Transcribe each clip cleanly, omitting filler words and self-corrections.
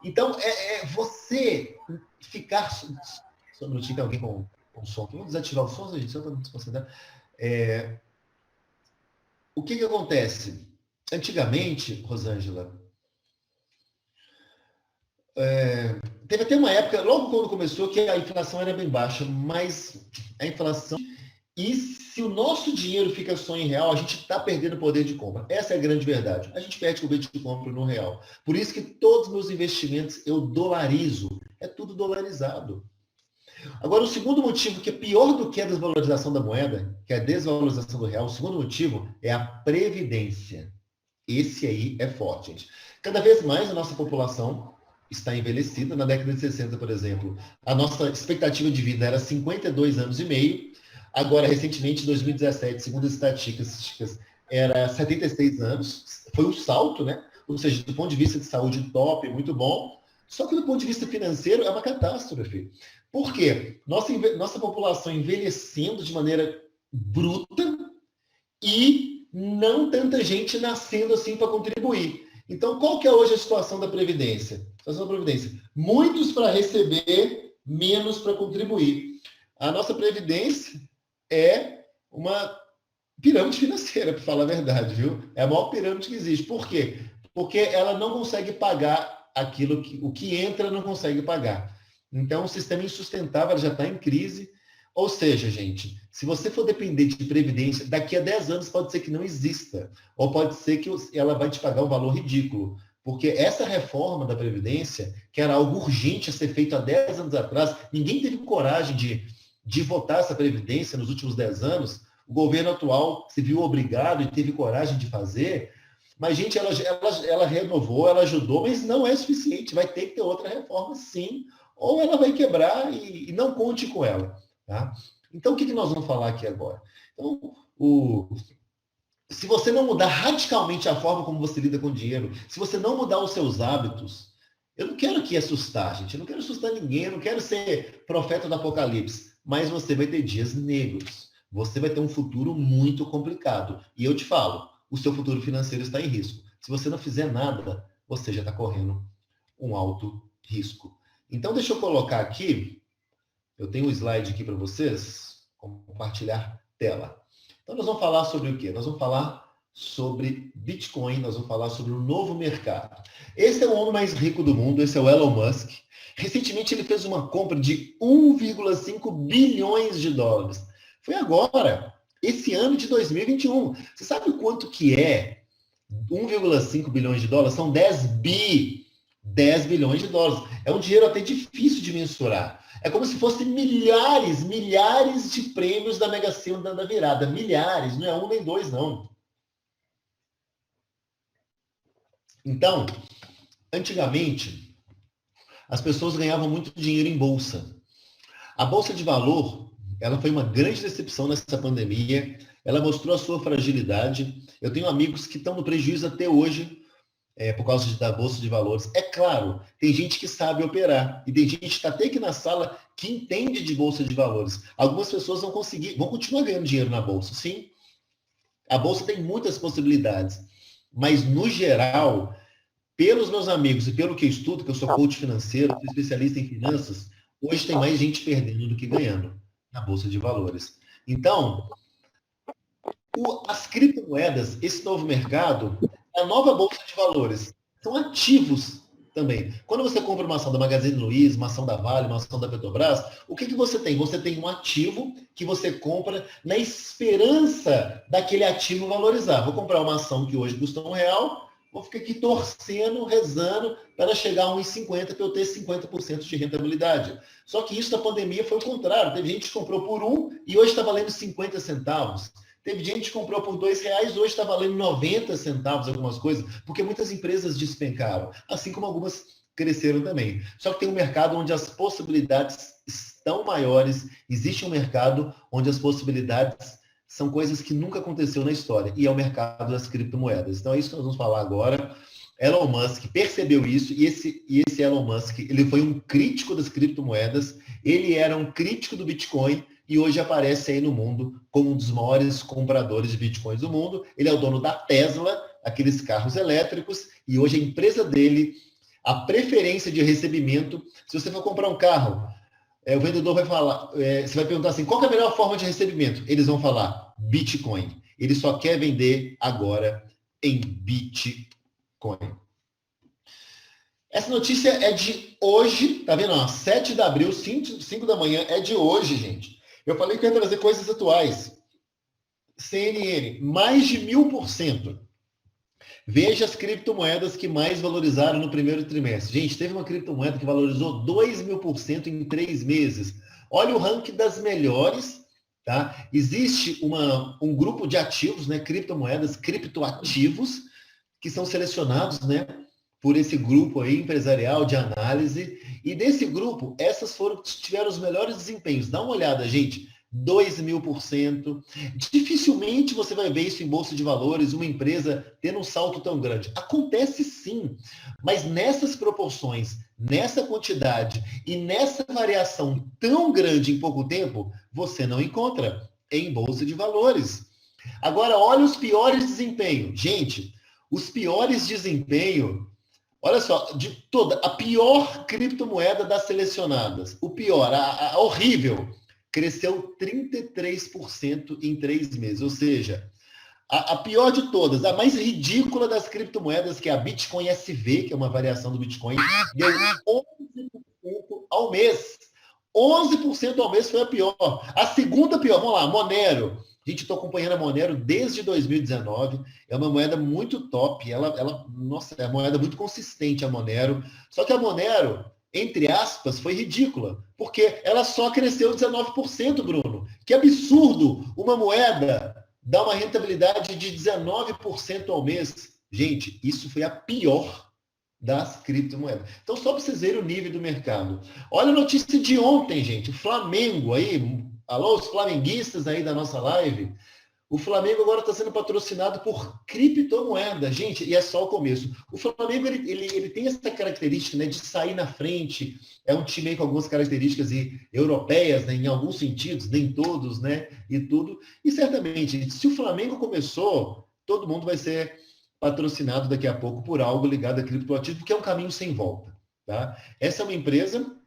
Então, você ficar... Só um minutinho, tem alguém com som. Vamos desativar o som, gente, só para não se concentrar. O que acontece? Antigamente, Rosângela, teve até uma época, logo quando começou, que a inflação era bem baixa, mas a inflação... E se o nosso dinheiro fica só em real, a gente está perdendo o poder de compra. Essa é a grande verdade. A gente perde o poder de compra no real. Por isso que todos os meus investimentos eu dolarizo. É tudo dolarizado. Agora, o segundo motivo, que é pior do que a desvalorização da moeda, que é a desvalorização do real, o segundo motivo é a previdência. Esse aí é forte, gente. Cada vez mais a nossa população está envelhecida. Na década de 60, por exemplo, a nossa expectativa de vida era 52 anos e meio. Agora, recentemente, em 2017, segundo as estatísticas, era 76 anos. Foi um salto, né? Ou seja, do ponto de vista de saúde, top, muito bom. Só que do ponto de vista financeiro, é uma catástrofe. Por quê? Nossa população envelhecendo de maneira bruta e não tanta gente nascendo assim para contribuir. Então, qual que é hoje a situação da Previdência? Muitos para receber, menos para contribuir. A nossa Previdência é uma pirâmide financeira, para falar a verdade, viu? É a maior pirâmide que existe. Por quê? Porque ela não consegue pagar aquilo o que entra não consegue pagar. Então, o sistema insustentável já está em crise. Ou seja, gente, se você for depender de previdência, daqui a 10 anos pode ser que não exista. Ou pode ser que ela vai te pagar um valor ridículo. Porque essa reforma da Previdência, que era algo urgente a ser feito há 10 anos atrás, ninguém teve coragem de votar essa Previdência nos últimos 10 anos. O governo atual se viu obrigado e teve coragem de fazer. Mas, gente, ela renovou, ela ajudou, mas não é suficiente. Vai ter que ter outra reforma, sim. Ou ela vai quebrar e não conte com ela. Tá? Então, o que nós vamos falar aqui agora? Então, se você não mudar radicalmente a forma como você lida com o dinheiro, se você não mudar os seus hábitos, eu não quero aqui assustar, gente. Eu não quero assustar ninguém, eu não quero ser profeta do apocalipse. Mas você vai ter dias negros. Você vai ter um futuro muito complicado. E eu te falo, o seu futuro financeiro está em risco. Se você não fizer nada, você já está correndo um alto risco. Então, deixa eu colocar aqui, eu tenho um slide aqui para vocês, compartilhar tela. Então, nós vamos falar sobre o quê? Nós vamos falar sobre Bitcoin, nós vamos falar sobre o novo mercado. Esse é o homem mais rico do mundo, esse é o Elon Musk. Recentemente, ele fez uma compra de 1,5 bilhões de dólares. Foi agora, esse ano de 2021. Você sabe quanto que é 1,5 bilhões de dólares? São 10 bilhões de dólares. É um dinheiro até difícil de mensurar. É como se fossem milhares de prêmios da Mega Sena da virada. Milhares, não é um nem dois, não. Então, antigamente, as pessoas ganhavam muito dinheiro em bolsa. A bolsa de valor, ela foi uma grande decepção nessa pandemia. Ela mostrou a sua fragilidade. Eu tenho amigos que estão no prejuízo até hoje por causa da bolsa de valores. É claro, tem gente que sabe operar e tem gente que está até aqui na sala que entende de bolsa de valores. Algumas pessoas vão continuar ganhando dinheiro na bolsa, sim. A bolsa tem muitas possibilidades, mas no geral, pelos meus amigos e pelo que eu estudo, que eu sou coach financeiro, sou especialista em finanças, hoje tem mais gente perdendo do que ganhando na bolsa de valores. Então, as criptomoedas, esse novo mercado, a nova bolsa de valores, são ativos também. Quando você compra uma ação da Magazine Luiza, uma ação da Vale, uma ação da Petrobras, o que você tem? Você tem um ativo que você compra na esperança daquele ativo valorizar. Vou comprar uma ação que hoje custa R$1, vou ficar aqui torcendo, rezando, para chegar a 1,50 para eu ter 50% de rentabilidade. Só que isso na pandemia foi o contrário. Teve gente que comprou por 1 e hoje está valendo 50 centavos. Teve gente que comprou por R$2, hoje está valendo 90 centavos algumas coisas, porque muitas empresas despencaram, assim como algumas cresceram também. Só que tem um mercado onde as possibilidades estão maiores, existe um mercado onde as possibilidades são coisas que nunca aconteceu na história, e é o mercado das criptomoedas. Então é isso que nós vamos falar agora. Elon Musk percebeu isso, e esse Elon Musk, ele foi um crítico das criptomoedas, ele era um crítico do Bitcoin, e hoje aparece aí no mundo como um dos maiores compradores de bitcoins do mundo. Ele é o dono da Tesla, aqueles carros elétricos, e hoje a empresa dele A preferência de recebimento, se você for comprar um carro, o vendedor vai falar, você vai perguntar assim, qual que é a melhor forma de recebimento? Eles vão falar Bitcoin. Ele só quer vender agora em Bitcoin. Essa notícia é de hoje, tá vendo? 7 de abril, 5 da manhã, é de hoje, gente. Eu falei que ia trazer coisas atuais. CNN, mais de 1000%. Veja as criptomoedas que mais valorizaram no primeiro trimestre. Gente, teve uma criptomoeda que valorizou 2.000% em 3 meses. Olha o ranking das melhores, tá? Existe um grupo de ativos, né? Criptomoedas, criptoativos, que são selecionados, né? Por esse grupo aí empresarial de análise. E desse grupo, essas tiveram os melhores desempenhos. Dá uma olhada, gente. 2.000%. Dificilmente você vai ver isso em bolsa de valores, uma empresa tendo um salto tão grande. Acontece sim, mas nessas proporções, nessa quantidade e nessa variação tão grande em pouco tempo, você não encontra em bolsa de valores. Agora, olha os piores desempenhos. Gente, os piores desempenhos, olha só, de toda, a pior criptomoeda das selecionadas, o pior, a horrível, cresceu 33% em 3 meses. Ou seja, a pior de todas, a mais ridícula das criptomoedas, que é a Bitcoin SV, que é uma variação do Bitcoin, deu 11% ao mês. 11% ao mês foi a pior. A segunda pior, vamos lá, Monero. Gente, estou acompanhando a Monero desde 2019. É uma moeda muito top. Nossa, é uma moeda muito consistente, a Monero. Só que a Monero, entre aspas, foi ridícula, porque ela só cresceu 19%, Bruno. Que absurdo! Uma moeda dá uma rentabilidade de 19% ao mês. Gente, isso foi a pior das criptomoedas. Então, só para vocês verem o nível do mercado. Olha a notícia de ontem, gente. O Flamengo aí, alô, os flamenguistas aí da nossa live. O Flamengo agora está sendo patrocinado por criptomoeda, gente, e é só o começo. O Flamengo ele tem essa característica, né, de sair na frente. É um time com algumas características europeias, né, em alguns sentidos, nem todos, né, e tudo. E certamente, se o Flamengo começou, todo mundo vai ser patrocinado daqui a pouco por algo ligado a criptoativo, porque é um caminho sem volta, tá? Essa é uma empresa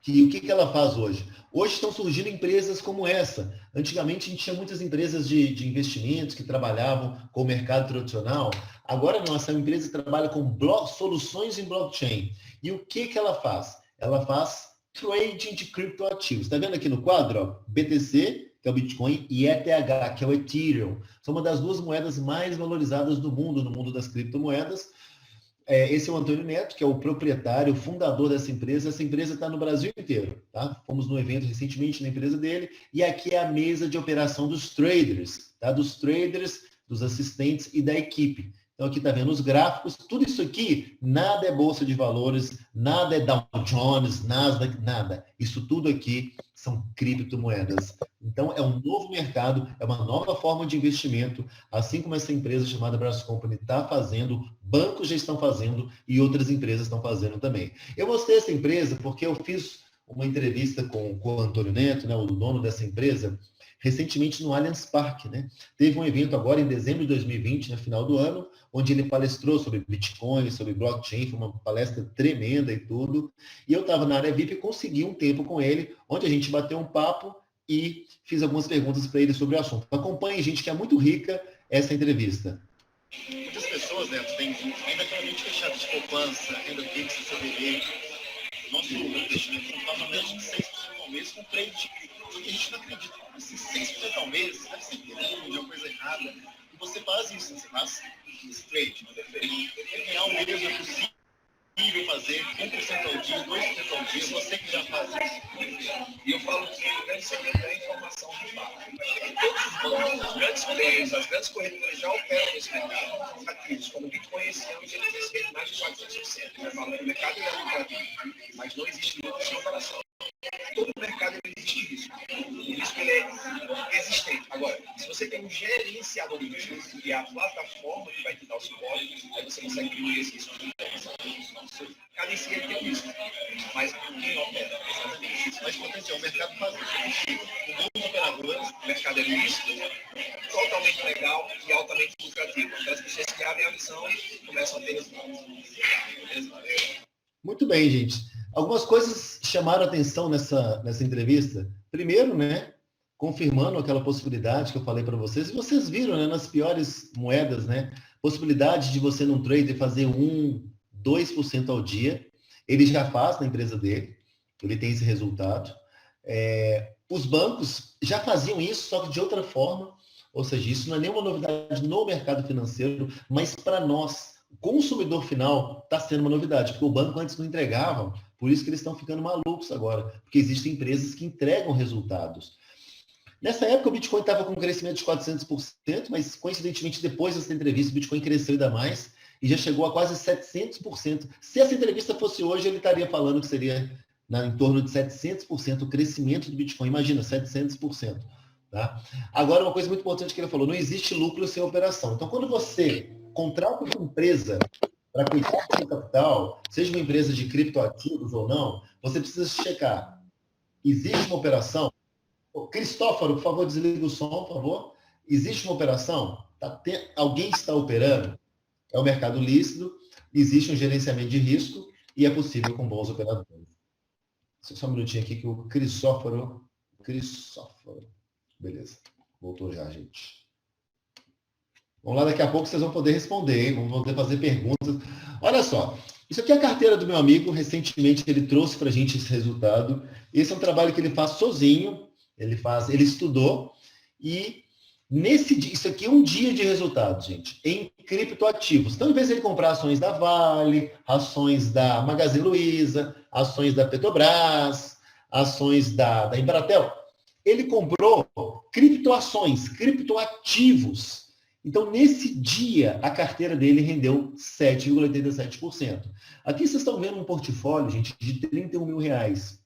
que o que ela faz hoje? Hoje estão surgindo empresas como essa. Antigamente a gente tinha muitas empresas de investimentos que trabalhavam com o mercado tradicional. Agora não, essa empresa trabalha com soluções em blockchain. E o que ela faz? Ela faz trading de criptoativos. Está vendo aqui no quadro? Ó? BTC, que é o Bitcoin, e ETH, que é o Ethereum. São uma das duas moedas mais valorizadas do mundo, no mundo das criptomoedas. Esse é o Antônio Neto, que é o proprietário, o fundador dessa empresa. Essa empresa está no Brasil inteiro, tá? Fomos num evento recentemente na empresa dele, e aqui é a mesa de operação dos traders, tá? Dos traders, dos assistentes e da equipe. Então aqui está vendo os gráficos, tudo isso aqui, nada é bolsa de valores, nada é Dow Jones, Nasdaq, nada. Isso tudo aqui são criptomoedas. Então é um novo mercado, é uma nova forma de investimento, assim como essa empresa chamada Brás Company está fazendo, bancos já estão fazendo e outras empresas estão fazendo também. Eu mostrei essa empresa porque eu fiz uma entrevista com o Antônio Neto, né, o dono dessa empresa, recentemente no Allianz Parque, né? Teve um evento agora em dezembro de 2020, no final do ano, onde ele palestrou sobre Bitcoin, sobre blockchain, foi uma palestra tremenda e tudo. E eu estava na área VIP e consegui um tempo com ele, onde a gente bateu um papo e fiz algumas perguntas para ele sobre o assunto. Acompanhe, gente, que é muito rica essa entrevista. Muitas pessoas, né, têm ainda aquela mente fechada de poupança, renda fixa, CDB. Nosso investimento é mais ou menos de 6% ao mês com trade de cripto. Porque a gente não acredita. Assim, 6% ao mês deve ser grande, é uma coisa errada. E você faz isso, você faz esse trade. Ganhar um mês é possível fazer 1% ao dia, 2% ao dia, você que já faz isso. E eu falo que o grande segredo é a informação de fato. Todos os bancos, os grandes players, as grandes corretoras já operam nesse mercado. Ativos, como o Bitcoin esse ano, ele cresceu mais de 400%. Eu falo que o mercado é lucrativo, mas não existe lucro sem operação. Todo mercado existe risco. O risco ele é existente. Agora, se você tem um gerenciador de risco, que é a plataforma que vai te dar o suporte, aí você consegue diminuir esse risco. Cada si tem um risco, mas quem opera? Exatamente. Isso faz potencial. O mercado faz isso. Com bons operadores, o mercado é lícito, totalmente legal e altamente lucrativo. Então, as pessoas que abrem a missão começam a ter resultados. Beleza? bem, gente. Algumas coisas chamaram a atenção nessa entrevista. Primeiro, né, confirmando aquela possibilidade que eu falei para vocês, e vocês viram, né, nas piores moedas, né, possibilidade de você num trader fazer 2% ao dia. Ele já faz na empresa dele, ele tem esse resultado. Os bancos já faziam isso, só que de outra forma, ou seja, isso não é nenhuma novidade no mercado financeiro, mas para nós, o consumidor final, está sendo uma novidade, porque o banco antes não entregava, por isso que eles estão ficando malucos agora, porque existem empresas que entregam resultados. Nessa época, o Bitcoin estava com um crescimento de 400%, mas, coincidentemente, depois dessa entrevista, o Bitcoin cresceu ainda mais e já chegou a quase 700%. Se essa entrevista fosse hoje, ele estaria falando que seria em torno de 700% o crescimento do Bitcoin. Imagina, 700%. Tá? Agora, uma coisa muito importante que ele falou, não existe lucro sem operação. Então, quando você contrata uma empresa para cuidar do seu capital, seja uma empresa de criptoativos ou não, você precisa checar. Existe uma operação? Cristóforo, por favor, desliga o som, por favor. Existe uma operação? Alguém está operando? É o mercado lícito, existe um gerenciamento de risco e é possível com bons operadores. Só um minutinho aqui que o Cristóforo... Beleza, voltou já, gente. Vamos lá, daqui a pouco vocês vão poder responder, hein? Vão poder fazer perguntas. Olha só, isso aqui é a carteira do meu amigo, recentemente ele trouxe para a gente esse resultado. Esse é um trabalho que ele faz sozinho, ele estudou, e nesse dia, isso aqui é um dia de resultado, gente, em criptoativos. Então, em vez de ele comprar ações da Vale, ações da Magazine Luiza, ações da Petrobras, ações da Embratel, ele comprou criptoações, criptoativos. Então, nesse dia, a carteira dele rendeu 7,87%. Aqui vocês estão vendo um portfólio, gente, de 31 mil reais.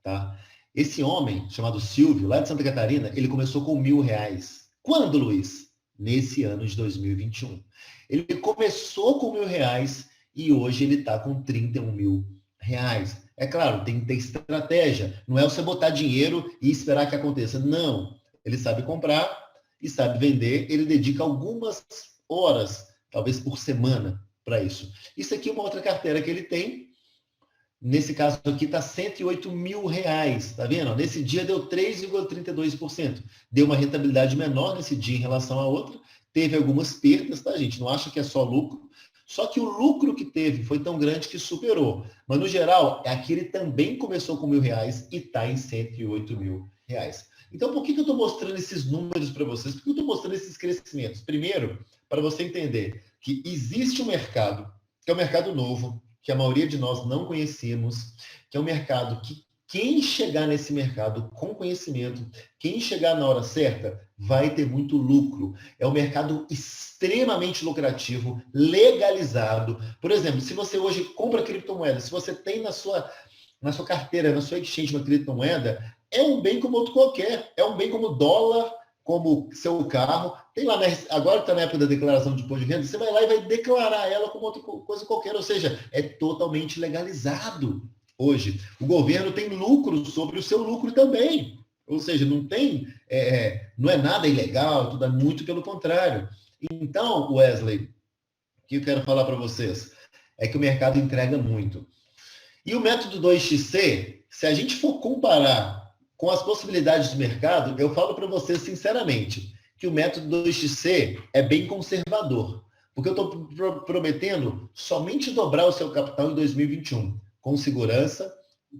Tá? Esse homem, chamado Silvio, lá de Santa Catarina, ele começou com R$1.000. Quando, Luiz? Nesse ano de 2021. Ele começou com R$1.000 e hoje ele está com 31 mil reais. É claro, tem que ter estratégia. Não é você botar dinheiro e esperar que aconteça. Não. Ele sabe comprar e sabe vender. Ele dedica algumas horas, talvez por semana, para isso. Isso aqui é uma outra carteira que ele tem. Nesse caso aqui está 108 mil reais, tá vendo? Nesse dia deu 3,32%. Deu uma rentabilidade menor nesse dia em relação à outra. Teve algumas perdas, tá, gente? Não acha que é só lucro. Só que o lucro que teve foi tão grande que superou. Mas, no geral, aqui ele também começou com R$1.000 e está em 108 mil reais. Então, por que eu estou mostrando esses números para vocês? Por que eu estou mostrando esses crescimentos? Primeiro, para você entender que existe um mercado, que é um mercado novo, que a maioria de nós não conhecemos, que é um mercado que quem chegar nesse mercado com conhecimento, quem chegar na hora certa, vai ter muito lucro. É um mercado extremamente lucrativo, legalizado. Por exemplo, se você hoje compra criptomoeda, se você tem na sua carteira, na sua exchange uma criptomoeda, é um bem como outro qualquer. É um bem como dólar, como seu carro. Tem lá, agora que está na época da declaração de imposto de renda, você vai lá e vai declarar ela como outra coisa qualquer. Ou seja, é totalmente legalizado hoje. O governo tem lucro sobre o seu lucro também. Ou seja, não tem, não é nada ilegal, tudo é muito pelo contrário. Então, Wesley, o que eu quero falar para vocês é que o mercado entrega muito. E o método 2XC, se a gente for comparar com as possibilidades do mercado, eu falo para vocês sinceramente que o método 2XC é bem conservador, porque eu estou prometendo somente dobrar o seu capital em 2021, com segurança,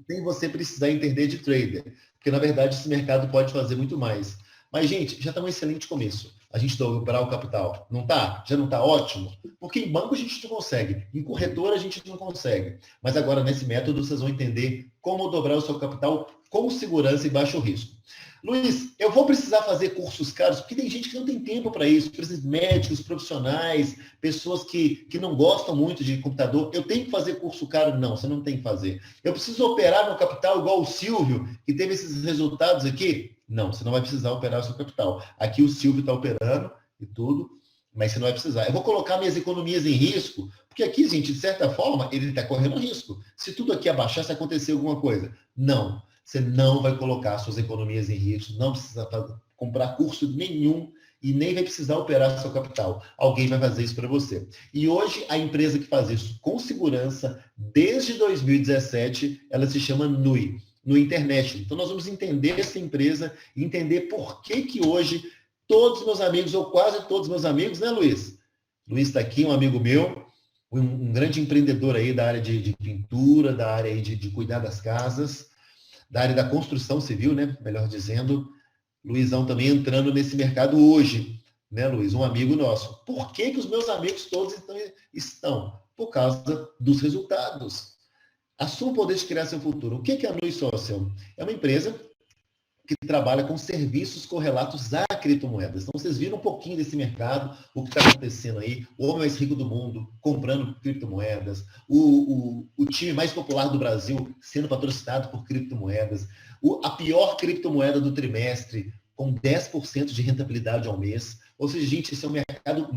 sem você precisar entender de trader, porque na verdade esse mercado pode fazer muito mais. Mas, gente, já está um excelente começo. A gente dobrar o capital. Não tá? Já não está ótimo? Porque em banco a gente não consegue, em corretora a gente não consegue. Mas agora, nesse método, vocês vão entender como dobrar o seu capital com segurança e baixo risco. Luiz, eu vou precisar fazer cursos caros, porque tem gente que não tem tempo para isso, médicos, profissionais, pessoas que não gostam muito de computador. Eu tenho que fazer curso caro? Não, você não tem que fazer. Eu preciso operar meu capital igual o Silvio, que teve esses resultados aqui? Não, você não vai precisar operar o seu capital. Aqui o Silvio está operando e tudo, mas você não vai precisar. Eu vou colocar minhas economias em risco, porque aqui, gente, de certa forma, ele está correndo risco. Se tudo aqui abaixar, se acontecer alguma coisa. Não. Você não vai colocar suas economias em risco, não precisa comprar curso nenhum e nem vai precisar operar seu capital. Alguém vai fazer isso para você. E hoje, a empresa que faz isso com segurança, desde 2017, ela se chama Nui, no Internet. Então, nós vamos entender essa empresa e entender por que hoje todos os meus amigos, ou quase todos os meus amigos, né, Luiz? Luiz está aqui, um amigo meu, um grande empreendedor aí da área de pintura, da área aí de cuidar das casas, da área da construção civil, né? Melhor dizendo. Luizão também entrando nesse mercado hoje, né, Luiz? Um amigo nosso. Por que os meus amigos todos estão? Por causa dos resultados. Assuma o poder de criar seu futuro. O que é a Nui Social? É uma empresa que trabalha com serviços correlatos a criptomoedas. Então, vocês viram um pouquinho desse mercado, o que está acontecendo aí, o homem mais rico do mundo comprando criptomoedas, o time mais popular do Brasil sendo patrocinado por criptomoedas, a pior criptomoeda do trimestre, com 10% de rentabilidade ao mês. Ou seja, gente, esse é um mercado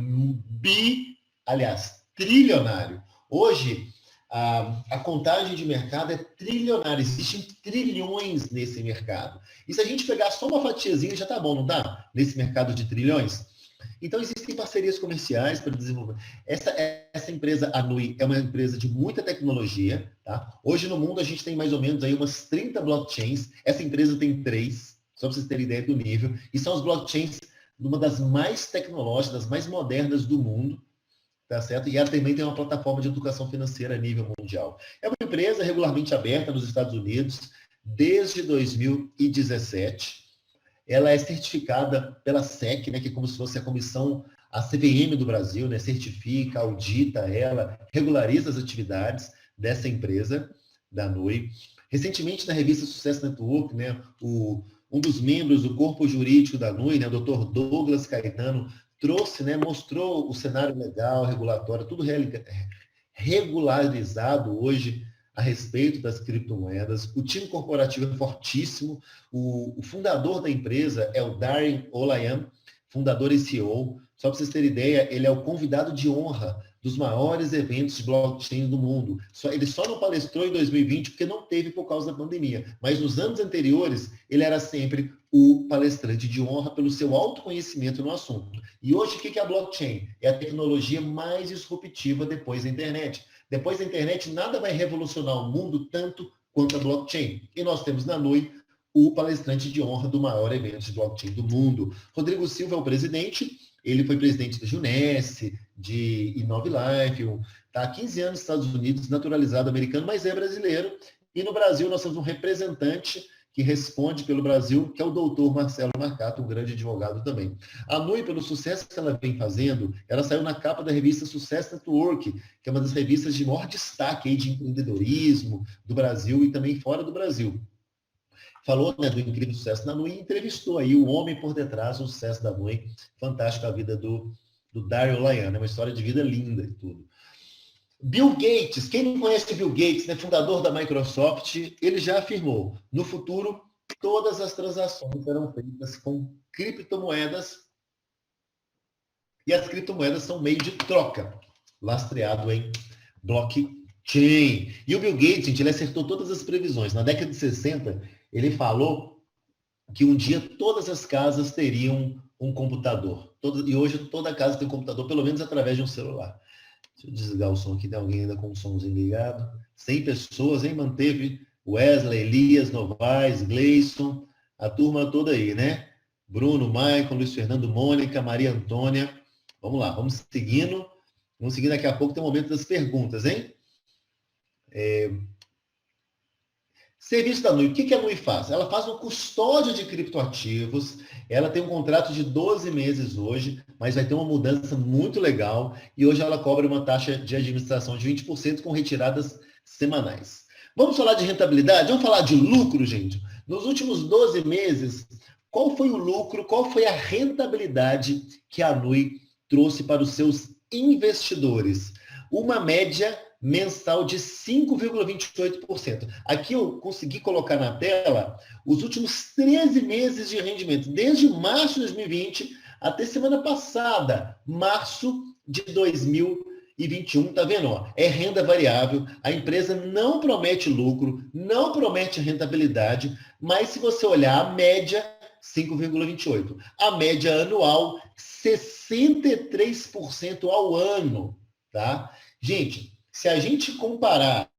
trilionário. Hoje, a contagem de mercado é trilionária, existem trilhões nesse mercado. E se a gente pegar só uma fatiazinha, já tá bom, não dá? Nesse mercado de trilhões? Então, existem parcerias comerciais para desenvolver. Essa empresa, a Nui, é uma empresa de muita tecnologia. Tá? Hoje, no mundo, a gente tem mais ou menos aí umas 30 blockchains. Essa empresa tem 3, só para vocês terem ideia do nível. E são as blockchains de uma das mais tecnológicas, das mais modernas do mundo. Tá certo? E ela também tem uma plataforma de educação financeira a nível mundial. É uma empresa regularmente aberta nos Estados Unidos desde 2017. Ela é certificada pela SEC, né, que é como se fosse a comissão, a CVM do Brasil, né, certifica, audita ela, regulariza as atividades dessa empresa, da Nui. Recentemente, na revista Success Network, né, um dos membros do corpo jurídico da Nui, né, o Dr. Douglas Caetano, trouxe, né, mostrou o cenário legal, regulatório, tudo regularizado hoje a respeito das criptomoedas. O time corporativo é fortíssimo. O fundador da empresa é o Darren Olayan, fundador e CEO. Só para vocês terem ideia, ele é o convidado de honra dos maiores eventos de blockchain do mundo. Ele só não palestrou em 2020 porque não teve por causa da pandemia. Mas nos anos anteriores, ele era sempre o palestrante de honra pelo seu autoconhecimento no assunto. E hoje, o que é a blockchain? É a tecnologia mais disruptiva depois da internet. Depois da internet, nada vai revolucionar o mundo tanto quanto a blockchain. E nós temos na Nui o palestrante de honra do maior evento de blockchain do mundo. Rodrigo Silva é o presidente. Ele foi presidente da Junesse, de Inove Life, está há 15 anos nos Estados Unidos, naturalizado americano, mas é brasileiro. E no Brasil nós temos um representante que responde pelo Brasil, que é o doutor Marcelo Marcato, um grande advogado também. A Nui, pelo sucesso que ela vem fazendo, ela saiu na capa da revista Success Network, que é uma das revistas de maior destaque aí de empreendedorismo do Brasil e também fora do Brasil. Falou, né, do incrível sucesso da Nui e entrevistou aí o homem por detrás do sucesso da Nui. Fantástica a vida do Dario Olayan, é uma história de vida linda e tudo. Bill Gates, quem não conhece Bill Gates, né, fundador da Microsoft, ele já afirmou, no futuro, todas as transações serão feitas com criptomoedas e as criptomoedas são meio de troca, lastreado em blockchain. E o Bill Gates, gente, ele acertou todas as previsões. Na década de 60, ele falou que um dia todas as casas teriam um computador. E hoje toda casa tem um computador, pelo menos através de um celular. Deixa eu desligar o som aqui, tem alguém ainda com o somzinho ligado. 100 pessoas, hein? Manteve Wesley, Elias, Novaes, Gleison, a turma toda aí, né? Bruno, Maicon, Luiz Fernando, Mônica, Maria Antônia. Vamos lá, vamos seguindo. Vamos seguir, daqui a pouco tem o momento das perguntas, hein? Serviço da Nui. O que a Nui faz? Ela faz uma custódia de criptoativos. Ela tem um contrato de 12 meses hoje, mas vai ter uma mudança muito legal. E hoje ela cobra uma taxa de administração de 20% com retiradas semanais. Vamos falar de rentabilidade? Vamos falar de lucro, gente? Nos últimos 12 meses, qual foi o lucro, qual foi a rentabilidade que a Nui trouxe para os seus investidores? Uma média mensal de 5,28%. Aqui eu consegui colocar na tela os últimos 13 meses de rendimento, desde março de 2020 até semana passada, março de 2021, tá vendo? Ó, é renda variável, a empresa não promete lucro, não promete rentabilidade, mas se você olhar a média, 5,28. A média anual, 63% ao ano, tá? Gente, se a gente comparar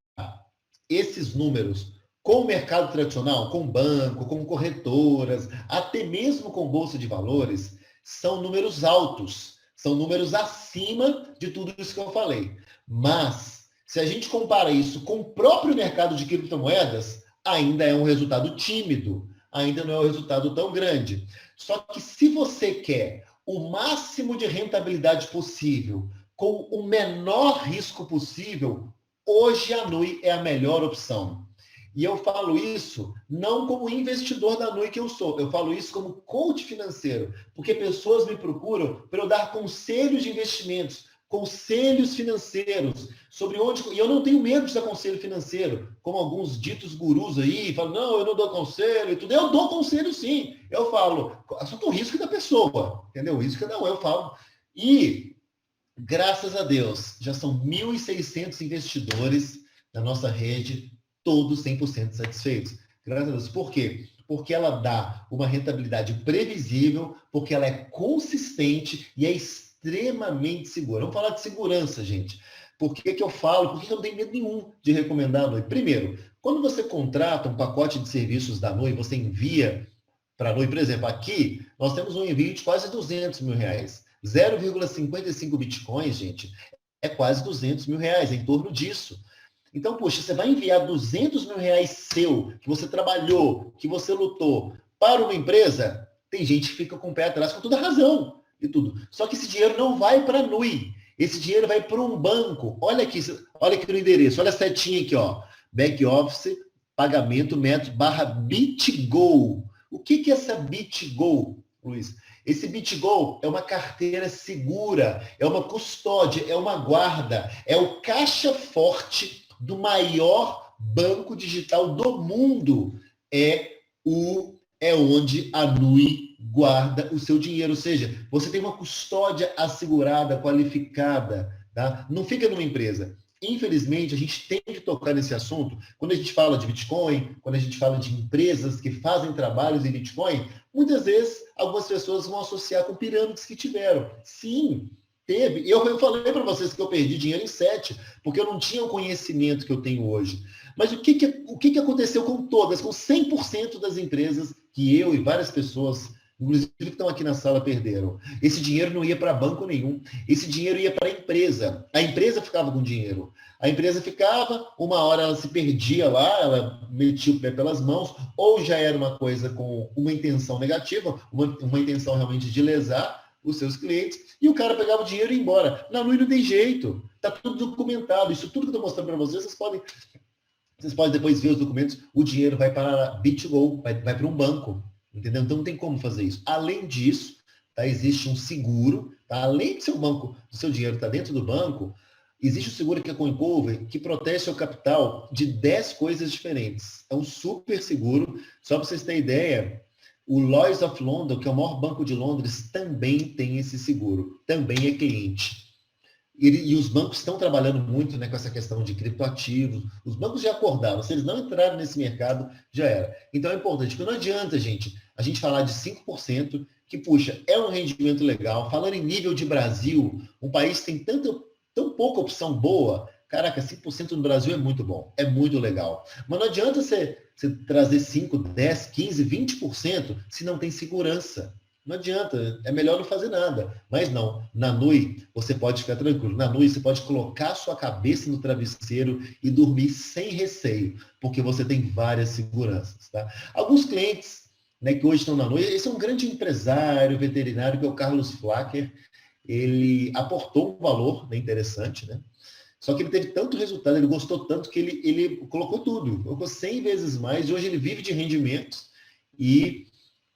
esses números com o mercado tradicional, com banco, com corretoras, até mesmo com bolsa de valores, são números altos, são números acima de tudo isso que eu falei. Mas, se a gente compara isso com o próprio mercado de criptomoedas, ainda é um resultado tímido, ainda não é um resultado tão grande. Só que se você quer o máximo de rentabilidade possível, com o menor risco possível, hoje a NUI é a melhor opção. E eu falo isso não como investidor da NUI que eu sou, eu falo isso como coach financeiro, porque pessoas me procuram para eu dar conselhos de investimentos, conselhos financeiros, sobre onde... E eu não tenho medo de dar conselho financeiro, como alguns ditos gurus aí, falam, não, eu não dou conselho e tudo. Eu dou conselho sim, eu falo, só que o risco é da pessoa, entendeu? O risco é não, eu falo. E, graças a Deus, já são 1.600 investidores na nossa rede, todos 100% satisfeitos. Graças a Deus. Por quê? Porque ela dá uma rentabilidade previsível, porque ela é consistente e é extremamente segura. Vamos falar de segurança, gente. Por que que eu falo? Por que eu não tenho medo nenhum de recomendar a NUI? Primeiro, quando você contrata um pacote de serviços da NUI, você envia para a NUI, por exemplo, aqui nós temos um envio de quase 200 mil reais. 0,55 bitcoins, gente, é quase 200 mil reais, é em torno disso. Então, poxa, você vai enviar 200 mil reais seu, que você trabalhou, que você lutou, para uma empresa? Tem gente que fica com o pé atrás com toda razão e tudo. Só que esse dinheiro não vai para a NUI. Esse dinheiro vai para um banco. Olha aqui no endereço, olha a setinha aqui, ó. Back Office, pagamento, método, /BitGo. O que é essa BitGo, Luiz? Esse BitGo é uma carteira segura, é uma custódia, é uma guarda, é o caixa forte do maior banco digital do mundo. É onde a NUI guarda o seu dinheiro. Ou seja, você tem uma custódia assegurada, qualificada, tá? Não fica numa empresa. Infelizmente, a gente tem que tocar nesse assunto quando a gente fala de Bitcoin, quando a gente fala de empresas que fazem trabalhos em Bitcoin. Muitas vezes, algumas pessoas vão associar com pirâmides que tiveram. Sim, teve. Eu falei para vocês que eu perdi dinheiro em 7, porque eu não tinha o conhecimento que eu tenho hoje. Mas o que aconteceu com todas, com 100% das empresas que eu e várias pessoas, inclusive que estão aqui na sala, perderam? Esse dinheiro não ia para banco nenhum. Esse dinheiro ia para a empresa. A empresa ficava com dinheiro. A empresa ficava, uma hora ela se perdia lá, ela metia o pé pelas mãos, ou já era uma coisa com uma intenção negativa, uma intenção realmente de lesar os seus clientes, e o cara pegava o dinheiro e ia embora. Na NUI não tem jeito, está tudo documentado. Isso tudo que eu estou mostrando para vocês, vocês podem depois ver os documentos, o dinheiro vai para BitGo, vai para um banco, entendeu? Então não tem como fazer isso. Além disso, tá, existe um seguro, tá? Além do seu dinheiro estar dentro do banco, existe o seguro que é com Coincover, que protege seu capital de 10 coisas diferentes. É um super seguro. Só para vocês terem ideia, o Lloyds of London, que é o maior banco de Londres, também tem esse seguro. Também é cliente. E os bancos estão trabalhando muito, né, com essa questão de criptoativos. Os bancos já acordaram. Se eles não entraram nesse mercado, já era. Então é importante, porque não adianta, gente, a gente falar de 5%, que, puxa, é um rendimento legal. Falando em nível de Brasil, um país que tem tão pouca opção boa, caraca, 5% no Brasil é muito bom, é muito legal. Mas não adianta você trazer 5, 10, 15, 20% se não tem segurança. Não adianta, é melhor não fazer nada. Mas não, na NUI você pode ficar tranquilo. Na NUI você pode colocar sua cabeça no travesseiro e dormir sem receio, porque você tem várias seguranças. Tá? Alguns clientes, né, que hoje estão na NUI, esse é um grande empresário veterinário, que é o Carlos Flacker. Ele aportou um valor, né, interessante, né? Só que ele teve tanto resultado, ele gostou tanto que ele colocou tudo, colocou 100 vezes mais, e hoje ele vive de rendimentos e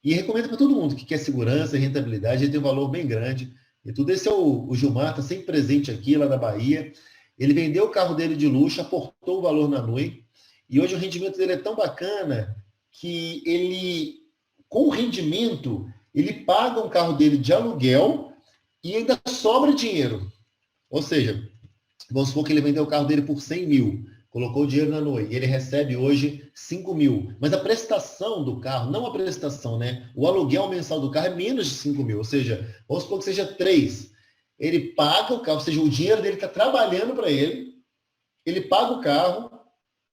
recomenda para todo mundo que quer segurança e rentabilidade, ele tem um valor bem grande. E tudo esse é o Gilmar, está sempre presente aqui, lá da Bahia. Ele vendeu o carro dele de luxo, aportou o valor na NUI, e hoje o rendimento dele é tão bacana que ele, com o rendimento, ele paga um carro dele de aluguel e ainda sobra dinheiro. Ou seja, vamos supor que ele vendeu o carro dele por 100 mil. colocou o dinheiro na Nui e ele recebe hoje 5 mil. Mas a prestação do carro, não a prestação, né? O aluguel mensal do carro é menos de 5 mil, ou seja, vamos supor que seja 3. Ele paga o carro, ou seja, o dinheiro dele está trabalhando para ele paga o carro,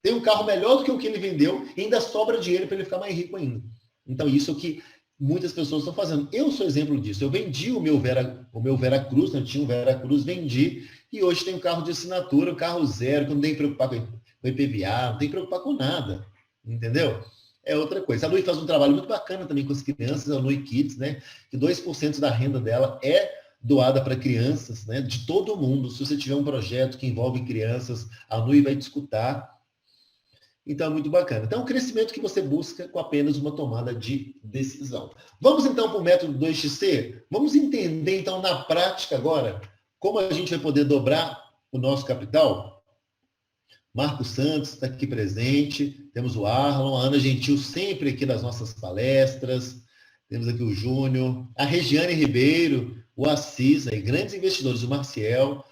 tem um carro melhor do que o que ele vendeu e ainda sobra dinheiro para ele ficar mais rico ainda. Então, isso é o que muitas pessoas estão fazendo. Eu sou exemplo disso. Eu vendi o meu Vera Cruz, né? Eu tinha um Vera Cruz, vendi, e hoje tem um carro de assinatura, um carro zero, que não tem que preocupar com IPVA, não tem que preocupar com nada. Entendeu? É outra coisa. A Nui faz um trabalho muito bacana também com as crianças, a Nui Kids, né? Que 2% da renda dela é doada para crianças, né? De todo mundo. Se você tiver um projeto que envolve crianças, a Nui vai te escutar. Então, é muito bacana. Então, é um crescimento que você busca com apenas uma tomada de decisão. Vamos, então, para o método 2XC? Vamos entender, então, na prática agora, como a gente vai poder dobrar o nosso capital? Marcos Santos está aqui presente, temos o Arlon, a Ana Gentil sempre aqui nas nossas palestras, temos aqui o Júnior, a Regiane Ribeiro, o Assis, aí, grandes investidores, o Marciel.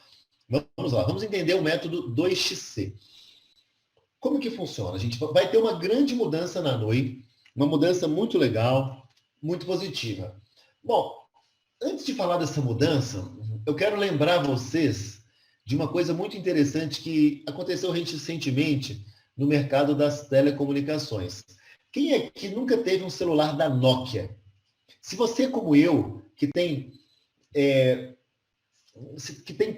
Vamos lá, vamos entender o método 2XC. Como que funciona? A gente vai ter uma grande mudança na Nui, uma mudança muito legal, muito positiva. Bom, antes de falar dessa mudança, eu quero lembrar vocês de uma coisa muito interessante que aconteceu recentemente no mercado das telecomunicações. Quem é que nunca teve um celular da Nokia? Se você, como eu, que tem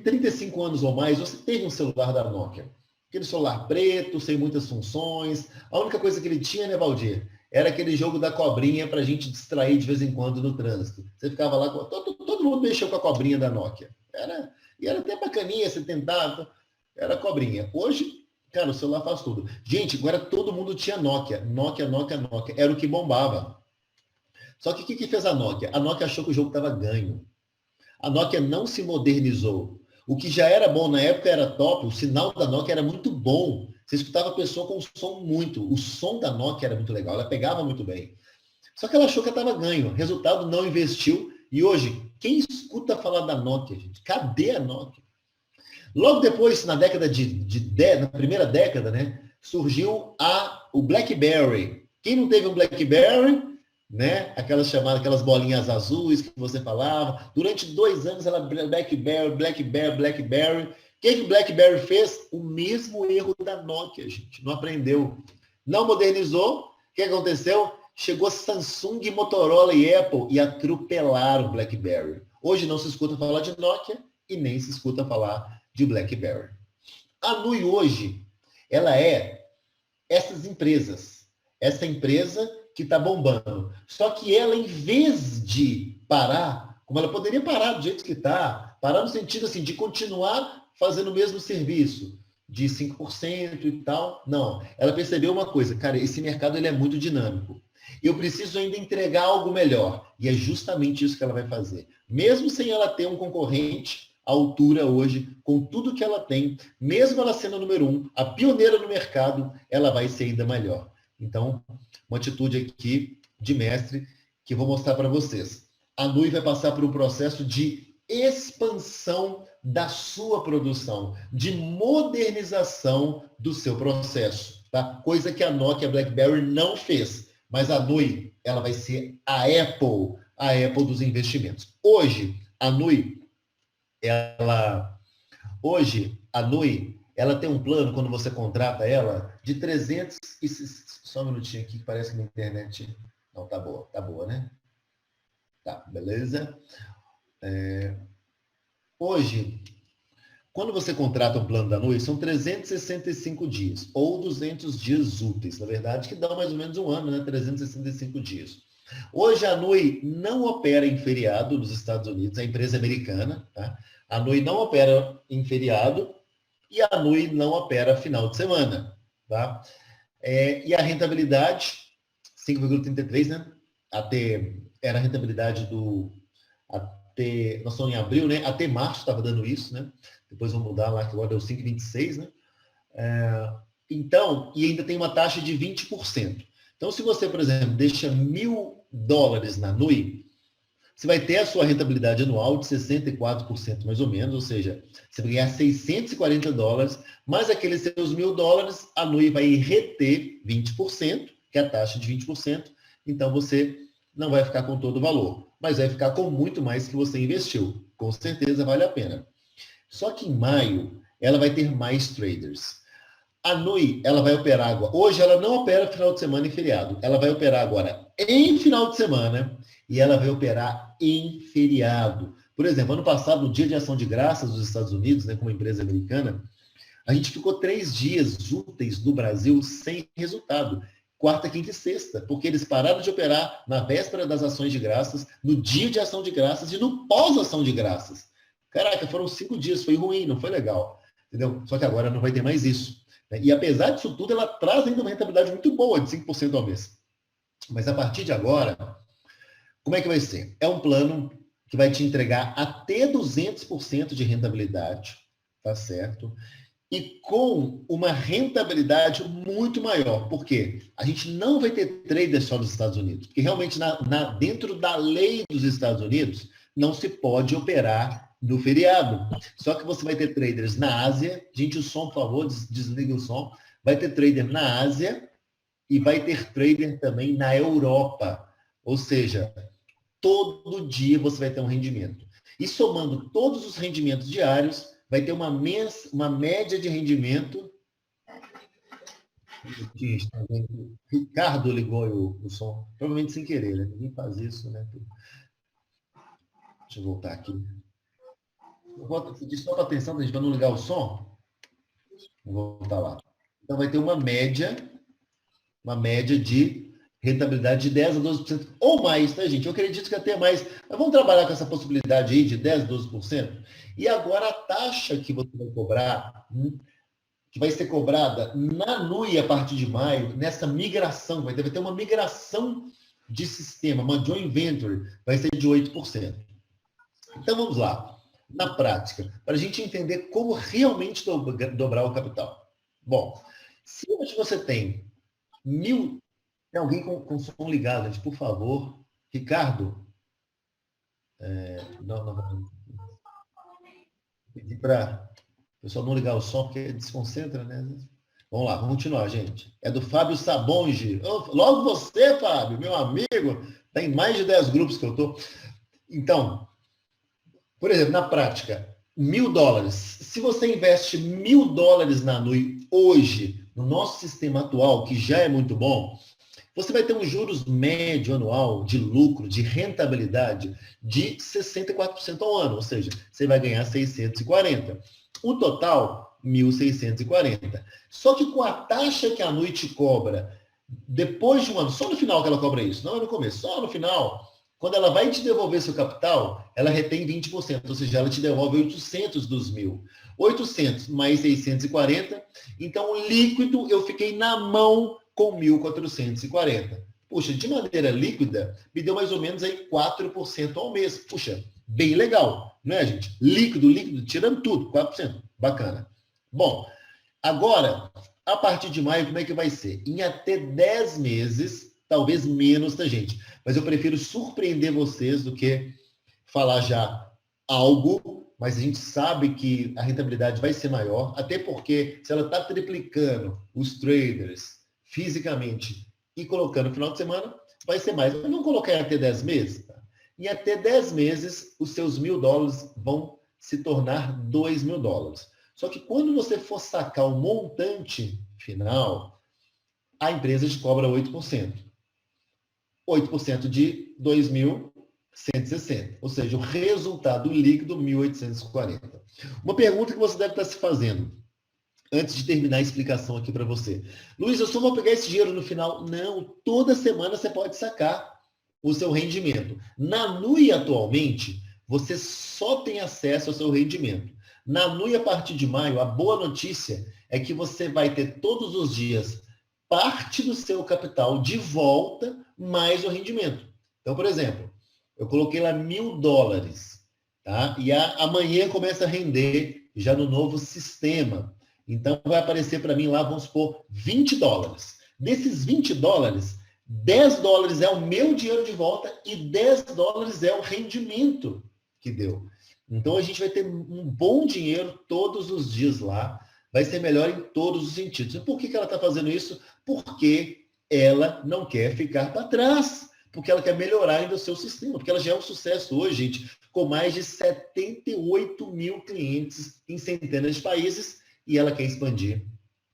35 anos ou mais, você teve um celular da Nokia. Aquele celular preto, sem muitas funções. A única coisa que ele tinha, né, Valdir? Era aquele jogo da cobrinha para a gente distrair de vez em quando no trânsito. Você ficava lá, todo mundo mexeu com a cobrinha da Nokia. E era até bacaninha, você tentava. Era cobrinha. Hoje, cara, o celular faz tudo. Gente, agora todo mundo tinha Nokia. Nokia. Era o que bombava. Só que o que fez a Nokia? A Nokia achou que o jogo estava ganho. A Nokia não se modernizou. O que já era bom na época era top, o sinal da Nokia era muito bom. Você escutava a pessoa com o som muito. O som da Nokia era muito legal, ela pegava muito bem. Só que ela achou que estava ganho. Resultado, não investiu. E hoje, quem escuta falar da Nokia, gente? Cadê a Nokia? Logo depois, na primeira década, né, surgiu o BlackBerry. Quem não teve um BlackBerry, né? Aquelas bolinhas azuis que você falava. Durante 2 anos ela BlackBerry. O que o BlackBerry fez? O mesmo erro da Nokia, gente. Não aprendeu. Não modernizou. O que aconteceu? Chegou Samsung, Motorola e Apple e atropelaram o BlackBerry. Hoje não se escuta falar de Nokia e nem se escuta falar de BlackBerry. A Nui hoje, ela é essas empresas. Essa empresa que está bombando. Só que ela, em vez de parar, como ela poderia parar do jeito que está, parar no sentido assim, de continuar fazendo o mesmo serviço, de 5% e tal, não. Ela percebeu uma coisa, cara, esse mercado ele é muito dinâmico. Eu preciso ainda entregar algo melhor. E é justamente isso que ela vai fazer. Mesmo sem ela ter um concorrente à altura hoje, com tudo que ela tem, mesmo ela sendo a número 1, a pioneira no mercado, ela vai ser ainda melhor. Então, uma atitude aqui de mestre que eu vou mostrar para vocês. A Nui vai passar por um processo de expansão da sua produção, de modernização do seu processo, tá? Coisa que a Nokia, a BlackBerry não fez. Mas a Nui, ela vai ser a Apple dos investimentos. Hoje, a Nui, ela tem um plano, quando você contrata ela, de 300... Só um minutinho aqui, que parece que minha internet... Não, tá boa, né? Tá, beleza. Hoje, quando você contrata um plano da Nui, são 365 dias, ou 200 dias úteis, na verdade, que dão mais ou menos um ano, né? 365 dias. Hoje, a Nui não opera em feriado nos Estados Unidos, é a empresa americana, tá? A Nui não opera em feriado e a Nui não opera final de semana, tá? E a rentabilidade, 5,33, né? Era a rentabilidade nós estamos em abril, né? Até março estava dando isso, né? Depois vamos mudar lá, que agora deu 5,26, né? Então, e ainda tem uma taxa de 20%. Então, se você, por exemplo, deixa $1.000 na Nui, você vai ter a sua rentabilidade anual de 64% mais ou menos, ou seja, você vai ganhar $640, mais aqueles seus $1.000, a NUI vai reter 20%, que é a taxa de 20%, então você não vai ficar com todo o valor, mas vai ficar com muito mais que você investiu. Com certeza vale a pena. Só que em maio, ela vai ter mais traders. A NUI, ela vai operar agora. Hoje ela não opera final de semana e feriado. Ela vai operar agora em final de semana e ela vai operar em feriado. Por exemplo, ano passado, no Dia de Ação de Graças dos Estados Unidos, né, como empresa americana, a gente ficou 3 dias úteis no Brasil sem resultado. Quarta, quinta e sexta, porque eles pararam de operar na véspera das ações de graças, no dia de ação de graças e no pós-ação de graças. Caraca, foram 5 dias, foi ruim, não foi legal. Entendeu? Só que agora não vai ter mais isso. E apesar disso tudo, ela traz ainda uma rentabilidade muito boa, de 5% ao mês. Mas a partir de agora, como é que vai ser? É um plano que vai te entregar até 200% de rentabilidade, tá certo? E com uma rentabilidade muito maior. Por quê? A gente não vai ter traders só nos Estados Unidos, porque realmente dentro da lei dos Estados Unidos não se pode operar no feriado. Só que você vai ter traders na Ásia. Gente, o som, por favor, desliga o som. Vai ter trader na Ásia e vai ter trader também na Europa. Ou seja, todo dia você vai ter um rendimento. E somando todos os rendimentos diários, vai ter uma média de rendimento. Ricardo ligou o som, provavelmente sem querer, né? Ninguém faz isso, né? Deixa eu voltar aqui. Só para atenção, gente, para não ligar o som. Vou voltar lá. Então vai ter uma média de rentabilidade de 10 a 12% ou mais, tá, gente? Eu acredito que até mais. Mas vamos trabalhar com essa possibilidade aí de 10 a 12%. E agora a taxa que você vai cobrar, que vai ser cobrada na NUI a partir de maio, nessa migração, vai ter uma migração de sistema, uma joint venture, vai ser de 8%. Então vamos lá, na prática, para a gente entender como realmente dobrar o capital. Bom, se hoje você tem 1.000... Tem alguém com som ligado, gente, por favor. Ricardo? Não. Pedir para o pessoal não ligar o som, porque desconcentra, né? Vamos lá, vamos continuar, gente. É do Fábio Sabonge. Logo você, Fábio, meu amigo. Tem mais de 10 grupos que eu estou. Então, por exemplo, na prática, $1.000. Se você investe $1.000 na NUI hoje, no nosso sistema atual, que já é muito bom, você vai ter um juros médio anual de lucro, de rentabilidade, de 64% ao ano. Ou seja, você vai ganhar 640. O total, 1.640. Só que com a taxa que a NUI te cobra, depois de um ano, só no final que ela cobra isso, não é no começo, só no final, quando ela vai te devolver seu capital, ela retém 20%, ou seja, ela te devolve 800 dos 1.000. 800 mais 640, então o líquido eu fiquei na mão com 1.440. Puxa, de maneira líquida, me deu mais ou menos aí 4% ao mês. Puxa, bem legal, não é, gente? Líquido, tirando tudo, 4%. Bacana. Bom, agora, a partir de maio, como é que vai ser? Em até 10 meses, talvez menos, tá, gente? Mas eu prefiro surpreender vocês do que falar já algo, mas a gente sabe que a rentabilidade vai ser maior, até porque se ela está triplicando os traders fisicamente e colocando no final de semana, vai ser mais. Mas vamos colocar em até 10 meses? Tá? Em até 10 meses, os seus $1.000 vão se tornar $2.000. Só que quando você for sacar o montante final, a empresa te cobra 8%. 8% de 2.160. Ou seja, o resultado líquido, 1.840. Uma pergunta que você deve estar se fazendo, antes de terminar a explicação aqui para você. Luiz, eu só vou pegar esse dinheiro no final? Não, toda semana você pode sacar o seu rendimento. Na NUI, atualmente, você só tem acesso ao seu rendimento. Na NUI, a partir de maio, a boa notícia é que você vai ter todos os dias parte do seu capital de volta, mais o rendimento. Então, por exemplo, eu coloquei lá $1.000, tá? E amanhã começa a render já no novo sistema. Então, vai aparecer para mim lá, vamos supor, $20. Desses $20, $10 é o meu dinheiro de volta e $10 é o rendimento que deu. Então, a gente vai ter um bom dinheiro todos os dias lá, vai ser melhor em todos os sentidos. E por que ela está fazendo isso? Porque ela não quer ficar para trás, porque ela quer melhorar ainda o seu sistema, porque ela já é um sucesso hoje, gente, com mais de 78 mil clientes em centenas de países, e ela quer expandir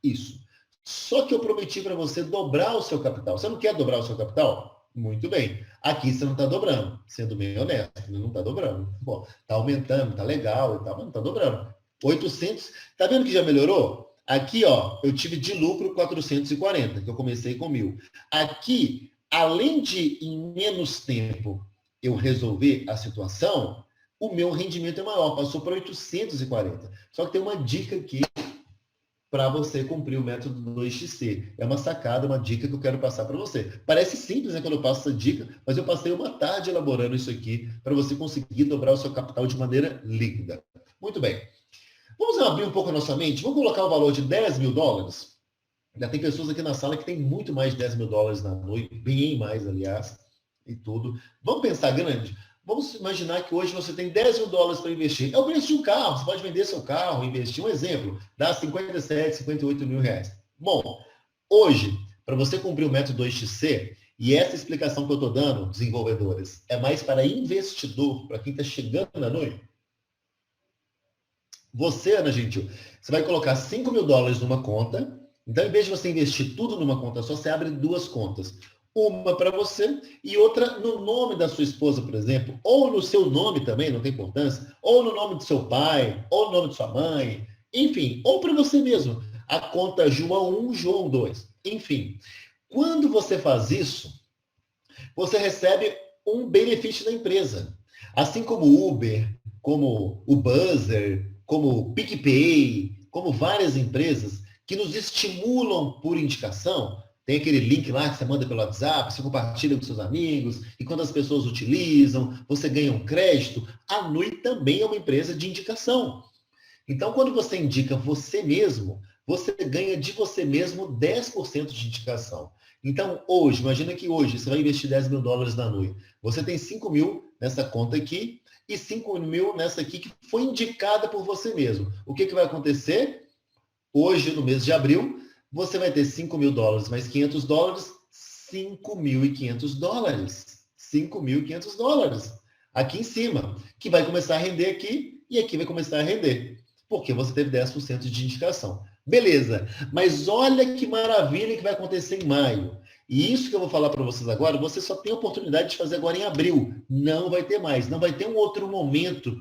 isso. Só que eu prometi para você dobrar o seu capital. Você não quer dobrar o seu capital? Muito bem. Aqui você não está dobrando, sendo bem honesto, não está dobrando. Bom, está aumentando, está legal e tal, mas não está dobrando. 800, tá vendo que já melhorou? Aqui, ó, eu tive de lucro 440, que eu comecei com 1.000. Aqui, além de em menos tempo eu resolver a situação, o meu rendimento é maior, passou para 840. Só que tem uma dica aqui para você cumprir o método 2XC. É uma sacada, uma dica que eu quero passar para você. Parece simples, né, quando eu passo essa dica, mas eu passei uma tarde elaborando isso aqui para você conseguir dobrar o seu capital de maneira líquida. Muito bem. Vamos abrir um pouco a nossa mente? Vamos colocar o valor de $10.000? Já tem pessoas aqui na sala que tem muito mais de $10.000 na noite, bem mais, aliás, e tudo. Vamos pensar grande? Vamos imaginar que hoje você tem $10.000 para investir. É o preço de um carro. Você pode vender seu carro, investir. Um exemplo, dá 57, 58 mil reais. Bom, hoje, para você cumprir o método 2XC, e essa explicação que eu estou dando, desenvolvedores, é mais para investidor, para quem está chegando na noite. Você, Ana Gentil, você vai colocar $5.000 numa conta. Então, em vez de você investir tudo numa conta só, você abre duas contas. Uma para você e outra no nome da sua esposa, por exemplo, ou no seu nome também, não tem importância, ou no nome do seu pai, ou no nome de sua mãe, enfim, ou para você mesmo. A conta João 1, João 2, enfim. Quando você faz isso, você recebe um benefício da empresa. Assim como o Uber, como o Buzzer, como o PicPay, como várias empresas que nos estimulam por indicação. Tem aquele link lá que você manda pelo WhatsApp, você compartilha com seus amigos, e quando as pessoas utilizam, você ganha um crédito. A Nui também é uma empresa de indicação. Então, quando você indica você mesmo, você ganha de você mesmo 10% de indicação. Então, hoje, imagina que hoje você vai investir $10.000 na Nui. Você tem 5.000 nessa conta aqui e 5.000 nessa aqui que foi indicada por você mesmo. O que vai acontecer? Hoje, no mês de abril, você vai ter $5.000 mais $500, $5.500. $5.500 aqui em cima, que vai começar a render aqui e aqui vai começar a render, porque você teve 10% de indicação. Beleza, mas olha que maravilha que vai acontecer em maio. E isso que eu vou falar para vocês agora, você só tem a oportunidade de fazer agora em abril. Não vai ter mais, não vai ter um outro momento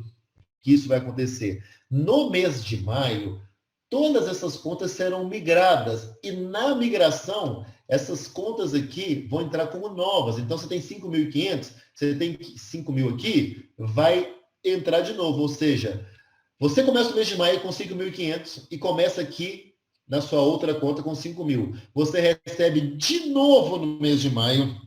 que isso vai acontecer. No mês de maio, todas essas contas serão migradas. E na migração, essas contas aqui vão entrar como novas. Então, você tem 5.500, você tem 5.000 aqui, vai entrar de novo. Ou seja, você começa o mês de maio com 5.500 e começa aqui na sua outra conta com 5.000. Você recebe de novo no mês de maio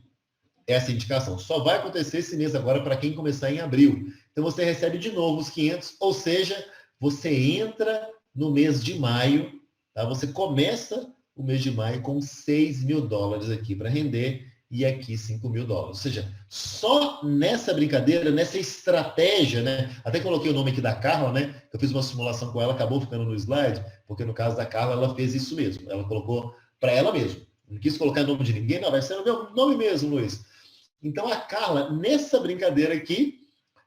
essa indicação. Só vai acontecer esse mês agora para quem começar em abril. Então, você recebe de novo os 500, ou seja, você entra no mês de maio, tá? Você começa o mês de maio com $6.000 aqui para render e aqui $5.000. Ou seja, só nessa brincadeira, nessa estratégia, né? Até coloquei o nome aqui da Carla, né? Eu fiz uma simulação com ela, acabou ficando no slide, porque no caso da Carla, ela fez isso mesmo. Ela colocou para ela mesma. Não quis colocar nome de ninguém, não, vai ser o meu nome mesmo, Luiz. Então, a Carla, nessa brincadeira aqui,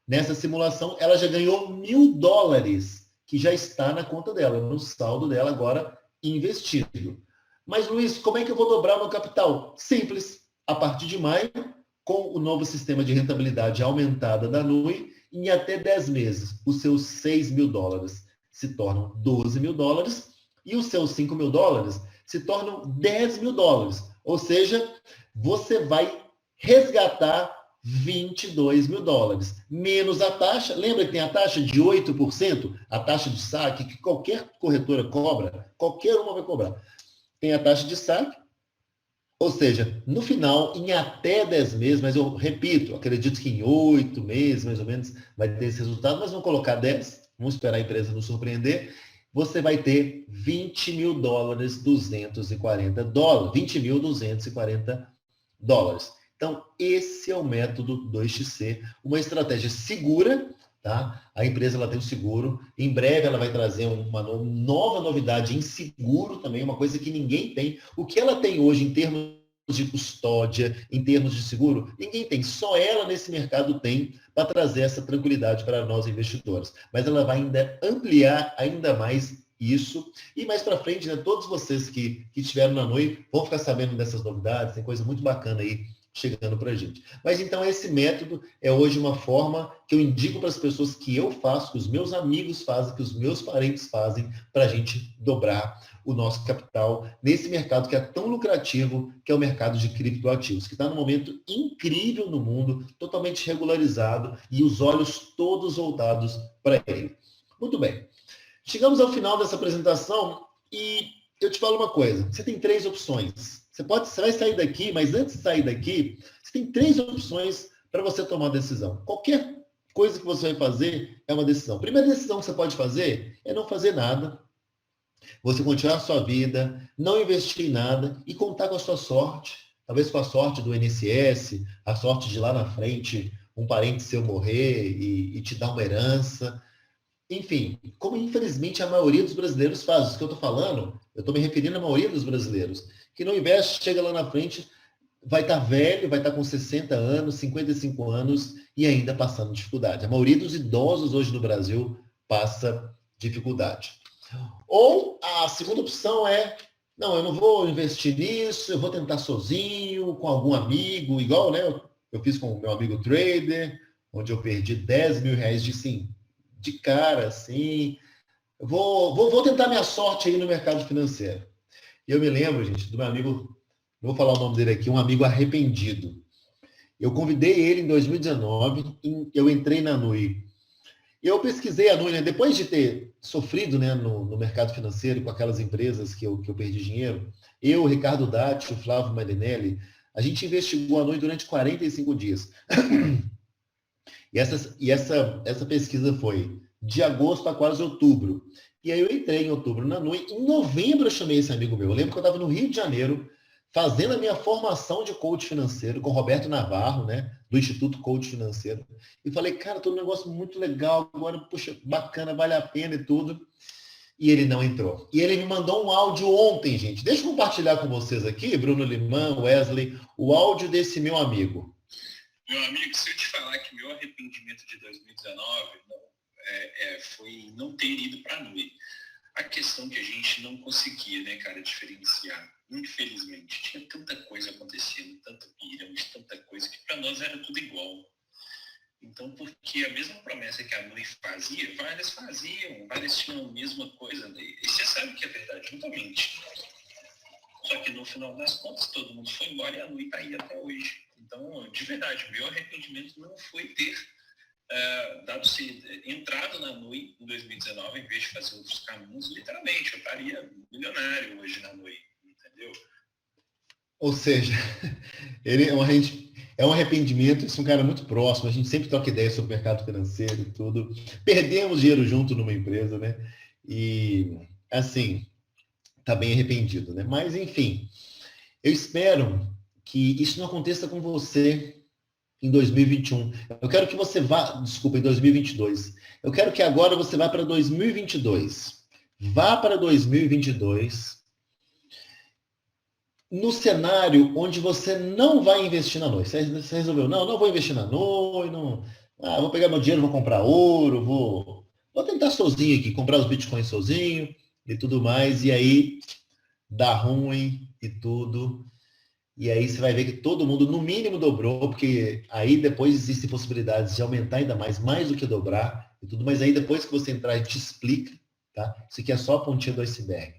nessa simulação, ela já ganhou $1.000, que já está na conta dela, no saldo dela agora investido. Mas, Luiz, como é que eu vou dobrar meu capital? Simples. A partir de maio, com o novo sistema de rentabilidade aumentada da Nui, em até 10 meses, os seus $6.000 se tornam $12.000 e os seus $5.000 se tornam $10.000. Ou seja, você vai resgatar $22.000, menos a taxa. Lembra que tem a taxa de 8%, a taxa de saque, que qualquer corretora cobra, qualquer uma vai cobrar. Tem a taxa de saque, ou seja, no final, em até 10 meses, mas eu repito, acredito que em 8 meses, mais ou menos, vai ter esse resultado, mas vamos colocar 10, vamos esperar a empresa nos surpreender, você vai ter $20.240, $20.240 dólares. Então, esse é o método 2xC, uma estratégia segura, tá? A empresa ela tem um seguro, em breve ela vai trazer uma nova novidade em seguro também, uma coisa que ninguém tem. O que ela tem hoje em termos de custódia, em termos de seguro, ninguém tem, só ela nesse mercado tem para trazer essa tranquilidade para nós investidores. Mas ela vai ainda ampliar ainda mais isso, e mais para frente, né, todos vocês que estiveram na NUI vão ficar sabendo dessas novidades, tem coisa muito bacana aí chegando para a gente. Mas então esse método é hoje uma forma que eu indico para as pessoas que eu faço, que os meus amigos fazem, que os meus parentes fazem, para a gente dobrar o nosso capital nesse mercado que é tão lucrativo, que é o mercado de criptoativos, que está num momento incrível no mundo, totalmente regularizado e os olhos todos voltados para ele. Muito bem. Chegamos ao final dessa apresentação e eu te falo uma coisa, você tem 3 opções. Você vai sair daqui, mas antes de sair daqui, você tem 3 opções para você tomar a decisão. Qualquer coisa que você vai fazer é uma decisão. A primeira decisão que você pode fazer é não fazer nada, você continuar a sua vida, não investir em nada e contar com a sua sorte, talvez com a sorte do INSS, a sorte de lá na frente um parente seu morrer e te dar uma herança. Enfim, como infelizmente a maioria dos brasileiros faz, isso que eu estou falando, eu estou me referindo à maioria dos brasileiros, que não investe, chega lá na frente, vai estar velho, vai estar com 60 anos, 55 anos e ainda passando dificuldade. A maioria dos idosos hoje no Brasil passa dificuldade. Ou a segunda opção é, não, eu não vou investir nisso, eu vou tentar sozinho, com algum amigo, igual, né? Eu fiz com o meu amigo trader, onde eu perdi 10 mil reais de cara, assim. Vou tentar minha sorte aí no mercado financeiro. E eu me lembro, gente, do meu amigo, vou falar o nome dele aqui, um amigo arrependido. Eu convidei ele em 2019, eu entrei na NUI. Eu pesquisei a NUI, né? Depois de ter sofrido, né, no mercado financeiro com aquelas empresas que eu perdi dinheiro, eu, o Ricardo Datti, o Flávio Marinelli, a gente investigou a NUI durante 45 dias. E essa pesquisa foi de agosto a quase outubro. E aí eu entrei em outubro na NUI. Em novembro eu chamei esse amigo meu. Eu lembro que eu estava no Rio de Janeiro, fazendo a minha formação de coach financeiro com o Roberto Navarro, né, do Instituto Coach Financeiro. E falei, cara, tô num negócio muito legal, agora, puxa, bacana, vale a pena e tudo. E ele não entrou. E ele me mandou um áudio ontem, gente. Deixa eu compartilhar com vocês aqui, Bruno Limão, Wesley, o áudio desse meu amigo. Meu amigo, se eu te falar que meu arrependimento de 2019 foi não ter ido para a NUI. A questão que a gente não conseguia, né, cara, diferenciar. Infelizmente, tinha tanta coisa acontecendo, tanta pirâmide, tanta coisa, que para nós era tudo igual. Então, porque a mesma promessa que a NUI fazia, várias faziam, várias tinham a mesma coisa. Né? E você sabe que é verdade, juntamente. Só que no final das contas, todo mundo foi embora e a NUI está aí até hoje. Então, de verdade, meu arrependimento não foi ter entrado na NUI em 2019, em vez de fazer outros caminhos. Literalmente, eu estaria milionário hoje na NUI, entendeu? Ou seja, ele é um arrependimento, isso é um cara muito próximo, a gente sempre troca ideia sobre o mercado financeiro e tudo. Perdemos dinheiro junto numa empresa, né? E, assim, tá bem arrependido, né? Mas, enfim, eu espero que isso não aconteça com você em 2021. Eu quero que você vá, desculpa, em 2022. Eu quero que agora você vá para 2022. Vá para 2022 no cenário onde você não vai investir na NUI. Você resolveu, não vou investir na NUI, não, vou pegar meu dinheiro, vou comprar ouro, vou tentar sozinho aqui, comprar os bitcoins sozinho e tudo mais, e aí dá ruim e tudo. E aí você vai ver que todo mundo, no mínimo, dobrou, porque aí depois existem possibilidades de aumentar ainda mais do que dobrar e tudo, mas aí depois que você entrar, te explica, tá? Isso aqui é só a pontinha do iceberg.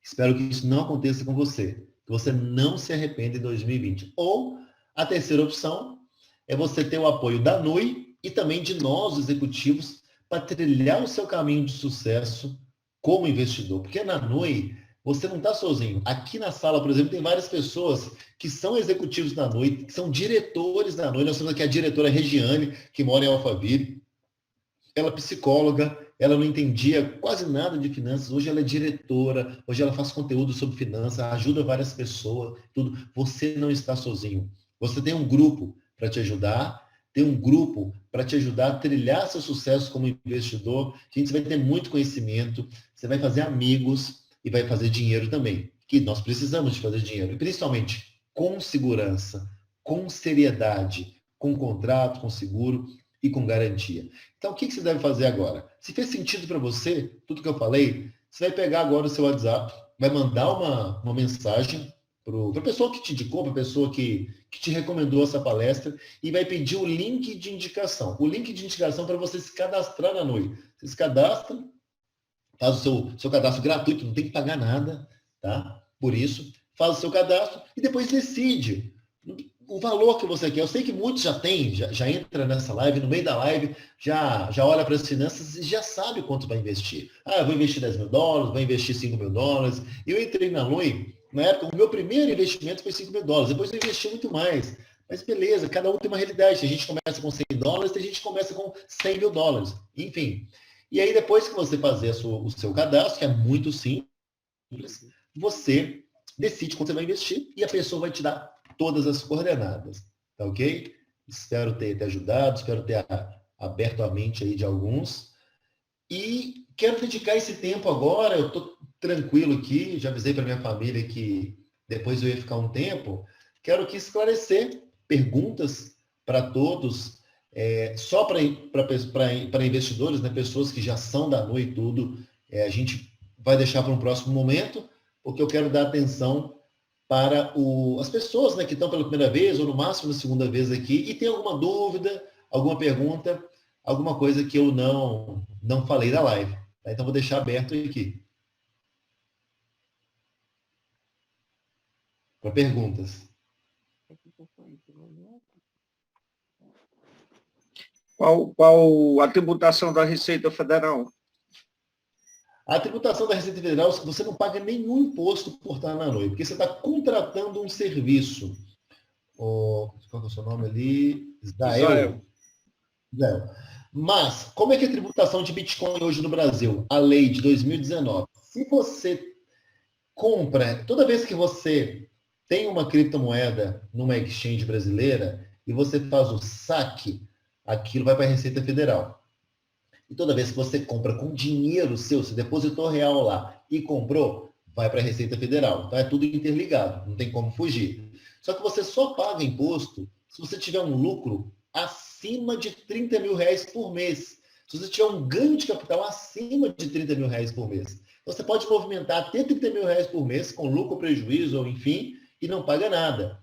Espero que isso não aconteça com você, que você não se arrependa em 2020. Ou a terceira opção é você ter o apoio da NUI e também de nós, executivos, para trilhar o seu caminho de sucesso como investidor. Porque na NUI você não está sozinho. Aqui na sala, por exemplo, tem várias pessoas que são executivos da NUI, que são diretores da NUI. Nós temos aqui a diretora Regiane, que mora em Alphaville. Ela é psicóloga, ela não entendia quase nada de finanças, hoje ela é diretora, hoje ela faz conteúdo sobre finanças, ajuda várias pessoas, tudo. Você não está sozinho. Você tem um grupo para te ajudar, tem um grupo para te ajudar a trilhar seu sucesso como investidor. Gente, você vai ter muito conhecimento, você vai fazer amigos e vai fazer dinheiro também, que nós precisamos de fazer dinheiro, e principalmente com segurança, com seriedade, com contrato, com seguro e com garantia. Então, o que você deve fazer agora? Se fez sentido para você, tudo que eu falei, você vai pegar agora o seu WhatsApp, vai mandar uma mensagem para a pessoa que te indicou, para a pessoa que te recomendou essa palestra, e vai pedir o link de indicação. O link de indicação para você se cadastrar na NUI. Você se cadastra, faz o seu cadastro gratuito, não tem que pagar nada, tá? Por isso, faz o seu cadastro e depois decide o valor que você quer. Eu sei que muitos já têm, já entra nessa live, no meio da live, já olha para as finanças e já sabe quanto vai investir. Ah, eu vou investir $10.000, vou investir $5.000. Eu entrei na Lui, na época, o meu primeiro investimento foi $5.000, depois eu investi muito mais. Mas beleza, cada um tem uma realidade. Tem gente que começa com $100, tem gente que começa com $100.000. Enfim. E aí, depois que você fazer o seu cadastro, que é muito simples, você decide quanto você vai investir e a pessoa vai te dar todas as coordenadas, tá ok? Espero ter te ajudado, espero ter aberto a mente aí de alguns. E quero dedicar esse tempo agora, eu estou tranquilo aqui, já avisei para minha família que depois eu ia ficar um tempo. Quero aqui esclarecer perguntas para todos, só para investidores, né, pessoas que já são da NUI e tudo, a gente vai deixar para um próximo momento, porque eu quero dar atenção para as pessoas, né, que estão pela primeira vez, ou no máximo na segunda vez aqui, e tem alguma dúvida, alguma pergunta, alguma coisa que eu não falei da live. Tá? Então, vou deixar aberto aqui para perguntas. Qual a tributação da Receita Federal? A tributação da Receita Federal, você não paga nenhum imposto por estar na NUI, porque você está contratando um serviço. Qual é o seu nome ali? Israel. Mas, como é que é a tributação de Bitcoin hoje no Brasil? A lei de 2019. Se você compra, toda vez que você tem uma criptomoeda numa exchange brasileira e você faz o saque, aquilo vai para a Receita Federal. E toda vez que você compra com dinheiro seu, se depositou real lá e comprou, vai para a Receita Federal. Então é tudo interligado, não tem como fugir. Só que você só paga imposto se você tiver um lucro acima de R$30.000 por mês. Se você tiver um ganho de capital acima de R$30.000 por mês. Você pode movimentar até R$30.000 por mês, com lucro, prejuízo, ou enfim, e não paga nada.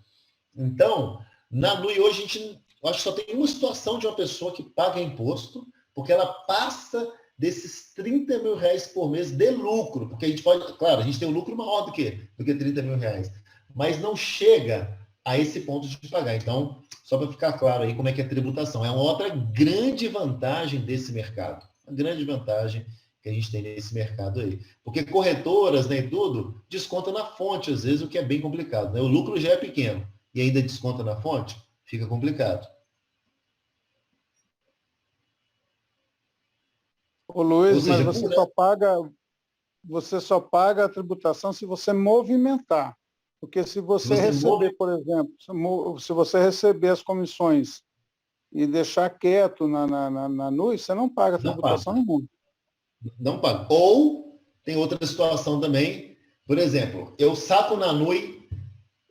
Então, na NUI hoje, a gente, eu acho que só tem uma situação de uma pessoa que paga imposto, porque ela passa desses R$30.000 por mês de lucro, porque a gente pode, claro, a gente tem um lucro maior do que R$30.000, mas não chega a esse ponto de pagar. Então, só para ficar claro aí como é que é a tributação. É uma outra grande vantagem desse mercado. Uma grande vantagem que a gente tem nesse mercado aí. Porque corretoras, né, e tudo, desconta na fonte, às vezes, o que é bem complicado. Né? O lucro já é pequeno e ainda desconta na fonte, fica complicado. Ô Luiz, mas você só paga a tributação se você movimentar. Porque se você receber, por exemplo, se você receber as comissões e deixar quieto na NUI, você não paga a tributação nenhuma. Não paga. Ou tem outra situação também, por exemplo, eu saco na NUI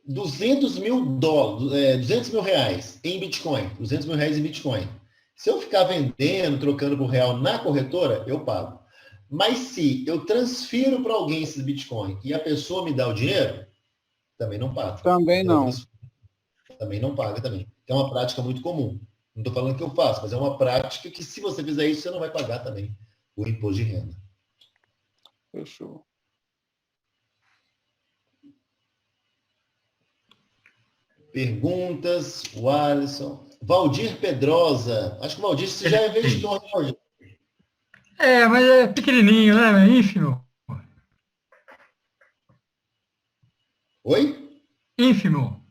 R$200.000 em Bitcoin, R$200.000 em Bitcoin. Se eu ficar vendendo, trocando por real na corretora, eu pago. Mas se eu transfiro para alguém esses Bitcoin e a pessoa me dá o dinheiro, também não paga. Também não. Também não paga também. É uma prática muito comum. Não estou falando que eu faço, mas é uma prática que se você fizer isso, você não vai pagar também o imposto de renda. Fechou. Perguntas, o Alisson. Valdir Pedrosa. Acho que o Valdir, você já é investidor, né, Valdir? Mas é pequenininho, né? Ínfimo. Oi? Ínfimo.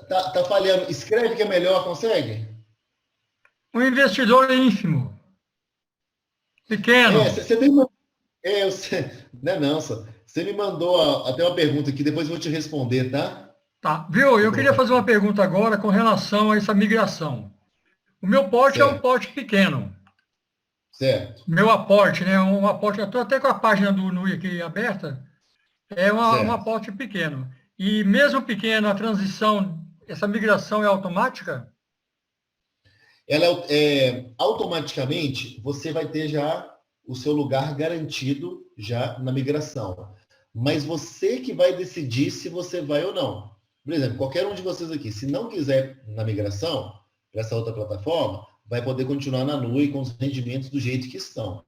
Tá falhando. Escreve que é melhor, consegue? Um investidor ínfimo. Pequeno. Você tem uma. Não é não, só. Você me mandou até uma pergunta aqui, depois eu vou te responder, tá? Tá. Viu? Vou Eu queria colocar fazer uma pergunta agora com relação a essa migração. O meu porte é um certo, porte pequeno. certo, Meu aporte, né? Um aporte, eu estou até com a página do NUI aqui aberta, é um certo. aporte pequeno. E mesmo pequeno, a transição, essa migração é automática? Ela automaticamente você vai ter já o seu lugar garantido já na migração. Mas você que vai decidir se você vai ou não. Por exemplo, qualquer um de vocês aqui, se não quiser na migração para essa outra plataforma, vai poder continuar na NUI com os rendimentos do jeito que estão.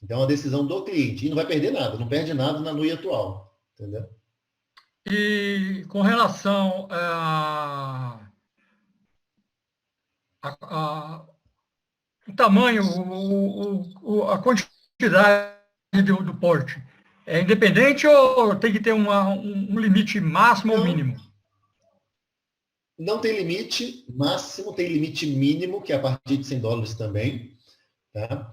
Então é uma decisão do cliente. E não vai perder nada, não perde nada na NUI atual. Entendeu? E com relação o tamanho, a quantidade do porte, é independente ou tem que ter um limite máximo ou Não, mínimo? não tem limite máximo, tem limite mínimo, que é a partir de US$ 100 também. Tá?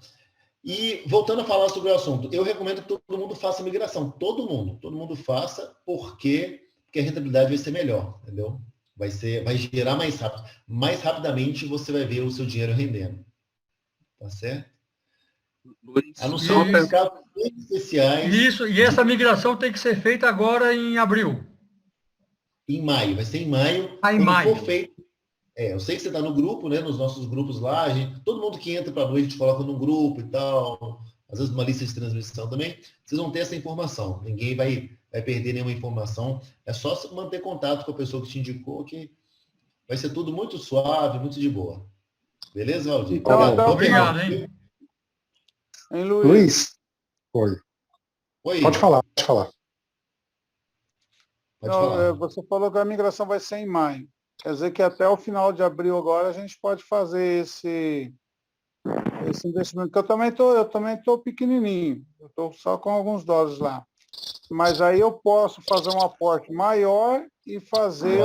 E voltando a falar sobre o assunto, eu recomendo que todo mundo faça migração. Todo mundo faça, porque a rentabilidade vai ser melhor, entendeu? Vai gerar mais rápido. Mais rapidamente você vai ver o seu dinheiro rendendo. Tá certo? Luiz, A não ser só uma em pergunta. casos bem especiais, E essa migração tem que ser feita agora em abril, em maio. Vai ser em maio. em Quando for maio. feito. Eu sei que você está no grupo, né? Nos nossos grupos lá, todo mundo que entra para a noite, a gente coloca num grupo e tal, às vezes numa lista de transmissão também, vocês vão ter essa informação. Ninguém vai perder nenhuma informação. É só se manter contato com a pessoa que te indicou, que vai ser tudo muito suave, muito de boa. Beleza, Valdir? Então, Obrigado. até o Boa final. Obrigado, hein? Hein, Luiz? Luiz, oi. Oi, Pode falar, pode falar. pode Não, falar. você falou que a migração vai ser em maio. Quer dizer que até o final de abril agora a gente pode fazer esse investimento, que eu também tô pequenininho, eu estou só com alguns dólares lá. Mas aí eu posso fazer um aporte maior e fazer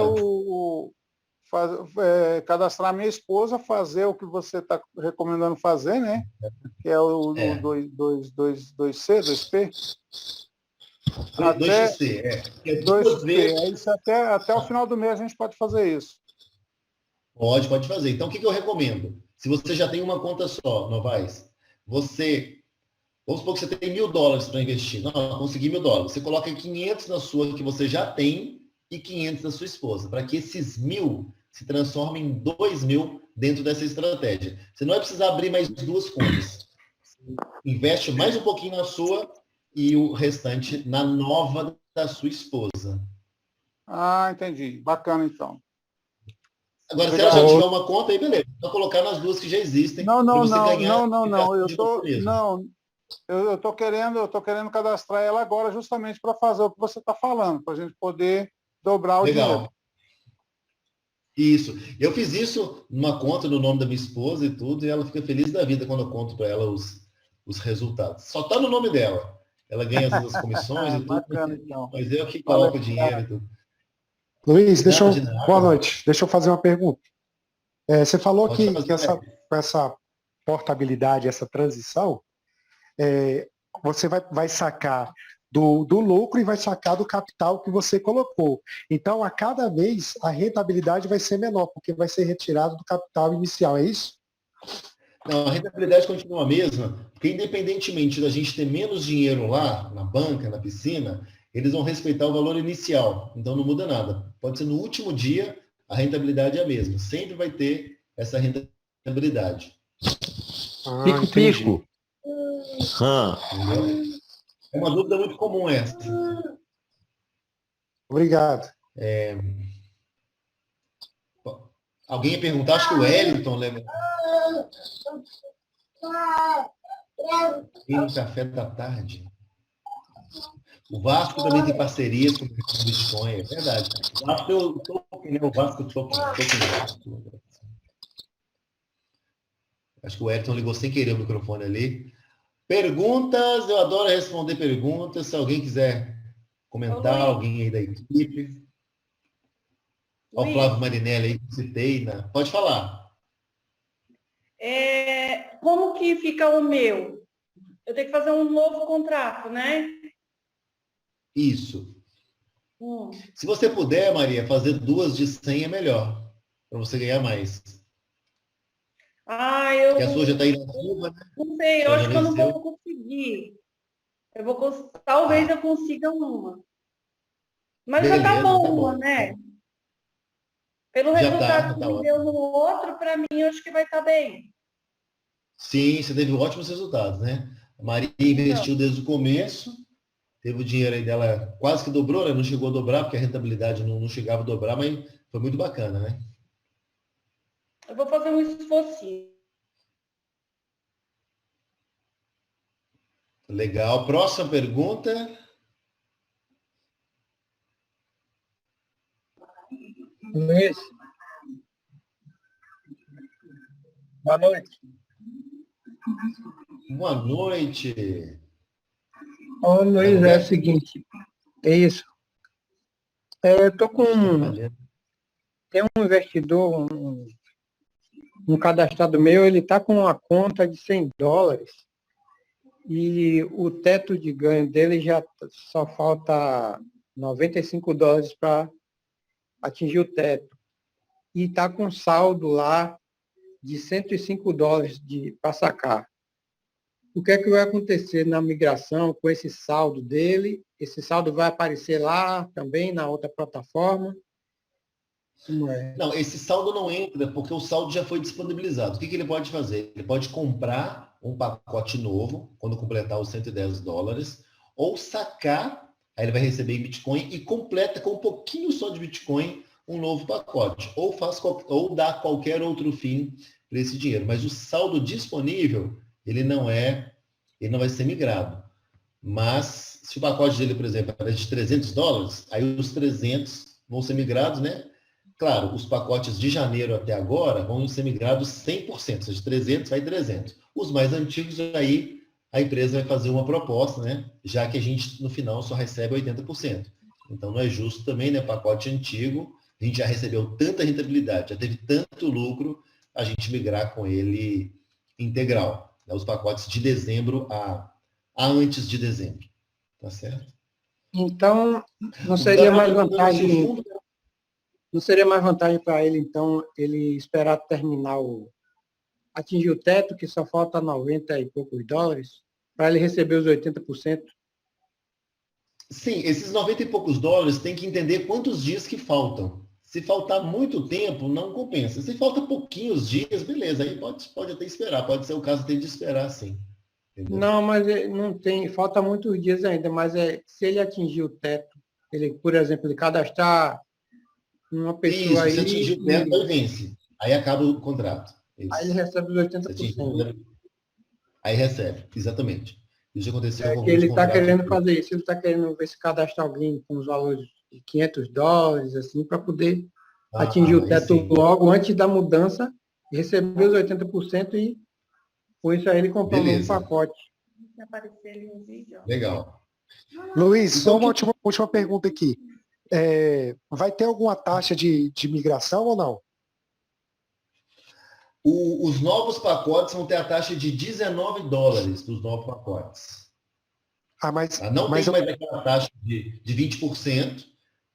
cadastrar minha esposa, fazer o que você está recomendando fazer, né? Que é o 2C, 2P. 2XC, é 2P. duas vezes. Aí até o final do mês a gente pode fazer isso. Pode fazer. Então, o que eu recomendo? Se você já tem uma conta só, Novaes, vamos supor que você tem US$ 1.000 para investir. Não, consegui US$ 1.000. Você coloca 500 na sua que você já tem e 500 da sua esposa, para que esses 1.000 se transformem em 2.000 dentro dessa estratégia. Você não vai precisar abrir mais duas contas. Investe mais um pouquinho na sua e o restante na nova da sua esposa. Ah, entendi. Bacana, então. Agora, se ela já tiver uma conta, aí beleza. Vou colocar nas duas que já existem. Não. Eu estou querendo cadastrar ela agora justamente para fazer o que você está falando, para a gente poder dobrar o dinheiro. Legal. Isso. Eu fiz isso numa conta no nome da minha esposa e tudo, e ela fica feliz da vida quando eu conto para ela os resultados. Só está no nome dela. Ela ganha as comissões e tudo, Bacana, então. mas eu que coloco o dinheiro e tudo. Luiz, Nada. boa noite. Deixa eu fazer uma pergunta. Você falou Pode que fazer. com essa portabilidade, essa transição, você vai sacar do lucro e vai sacar do capital que você colocou. Então, a cada vez, a rentabilidade vai ser menor, porque vai ser retirado do capital inicial, é isso? Não, a rentabilidade continua a mesma, porque independentemente da gente ter menos dinheiro lá, na banca, na piscina, eles vão respeitar o valor inicial. Então, não muda nada. Pode ser no último dia, a rentabilidade é a mesma. Sempre vai ter essa rentabilidade. Pico. Entendeu? É uma dúvida muito comum essa. Obrigado. Alguém ia perguntar, acho que o Wellington lembra. E no café da tarde. O Vasco também tem parcerias com o Bitcoin, é verdade. O Vasco eu token, né? O Vasco token. Acho que o Wellington ligou sem querer o microfone ali. Perguntas, eu adoro responder perguntas. Se alguém quiser comentar, alguém aí da equipe. Olha o Flávio Marinelli aí que citei. Né? Pode falar. como que fica o meu? Eu tenho que fazer um novo contrato, né? Isso. Se você puder, Maria, fazer 2 de 100 é melhor, para você ganhar mais. Porque a sua já está inativa, né? Não sei, eu acho que eu não vou conseguir. Talvez eu consiga uma. Mas beleza, já tá bom tá uma, né? Pelo já resultado tá que me deu no outro, para mim, eu acho que vai estar bem. Sim, você teve ótimos resultados, né? A Maria investiu desde o começo, teve o dinheiro aí dela, quase que dobrou, né? Não chegou a dobrar, porque a rentabilidade não chegava a dobrar, mas foi muito bacana, né? Eu vou fazer um esforcinho. Legal. Próxima pergunta. Luiz, boa noite. Boa noite. Ô, Luiz, é o seguinte, é isso. Eu tô com... Tem um investidor, um cadastrado meu, ele está com uma conta de $100 e o teto de ganho dele já só falta $95 para atingir o teto. E está com saldo lá de $105 para sacar. O que é que vai acontecer na migração com esse saldo dele? Esse saldo vai aparecer lá também na outra plataforma? Como é? Não, esse saldo não entra porque o saldo já foi disponibilizado. O que ele pode fazer? Ele pode comprar um pacote novo quando completar os $110, ou sacar, aí ele vai receber em Bitcoin e completa com um pouquinho só de Bitcoin um novo pacote. Ou dá qualquer outro fim para esse dinheiro. Mas o saldo disponível, ele não vai ser migrado. Mas se o pacote dele, por exemplo, é de $300, aí os 300 vão ser migrados, né? Claro, os pacotes de janeiro até agora vão ser migrados 100%, ou seja, de 300 vai 300. Os mais antigos, aí a empresa vai fazer uma proposta, né? Já que a gente, no final, só recebe 80%. Então, não é justo também, né? Pacote antigo, a gente já recebeu tanta rentabilidade, já teve tanto lucro, a gente migrar com ele integral. Né? Os pacotes de dezembro a antes de dezembro. Tá certo? Então, não seria mais vantagem... Não seria mais vantagem para ele, então, ele esperar terminar atingir o teto, que só falta 90 e poucos dólares, para ele receber os 80%? Sim, esses 90 e poucos dólares tem que entender quantos dias que faltam. Se faltar muito tempo, não compensa. Se falta pouquinhos dias, beleza, aí pode até esperar. Pode ser o caso de esperar, sim. Entendeu? Não, mas não tem, falta muitos dias ainda, mas se ele atingir o teto, ele, por exemplo, ele cadastrar uma pessoa Isso, se atingir o teto, aí vence. Aí acaba o contrato. Isso. Aí ele recebe os 80%. Aí recebe, exatamente. Isso já aconteceu com que ele está contratos. querendo fazer isso, ele está querendo ver se cadastra alguém com os valores de $500, assim, para poder atingir o teto logo antes da mudança, receber os 80% e com isso aí ele comprou um pacote. Legal. Luiz, só uma última pergunta aqui. Vai ter alguma taxa de migração ou não? Os novos pacotes vão ter a taxa de $19 dos novos pacotes. Não tem mais aquela taxa de 20%,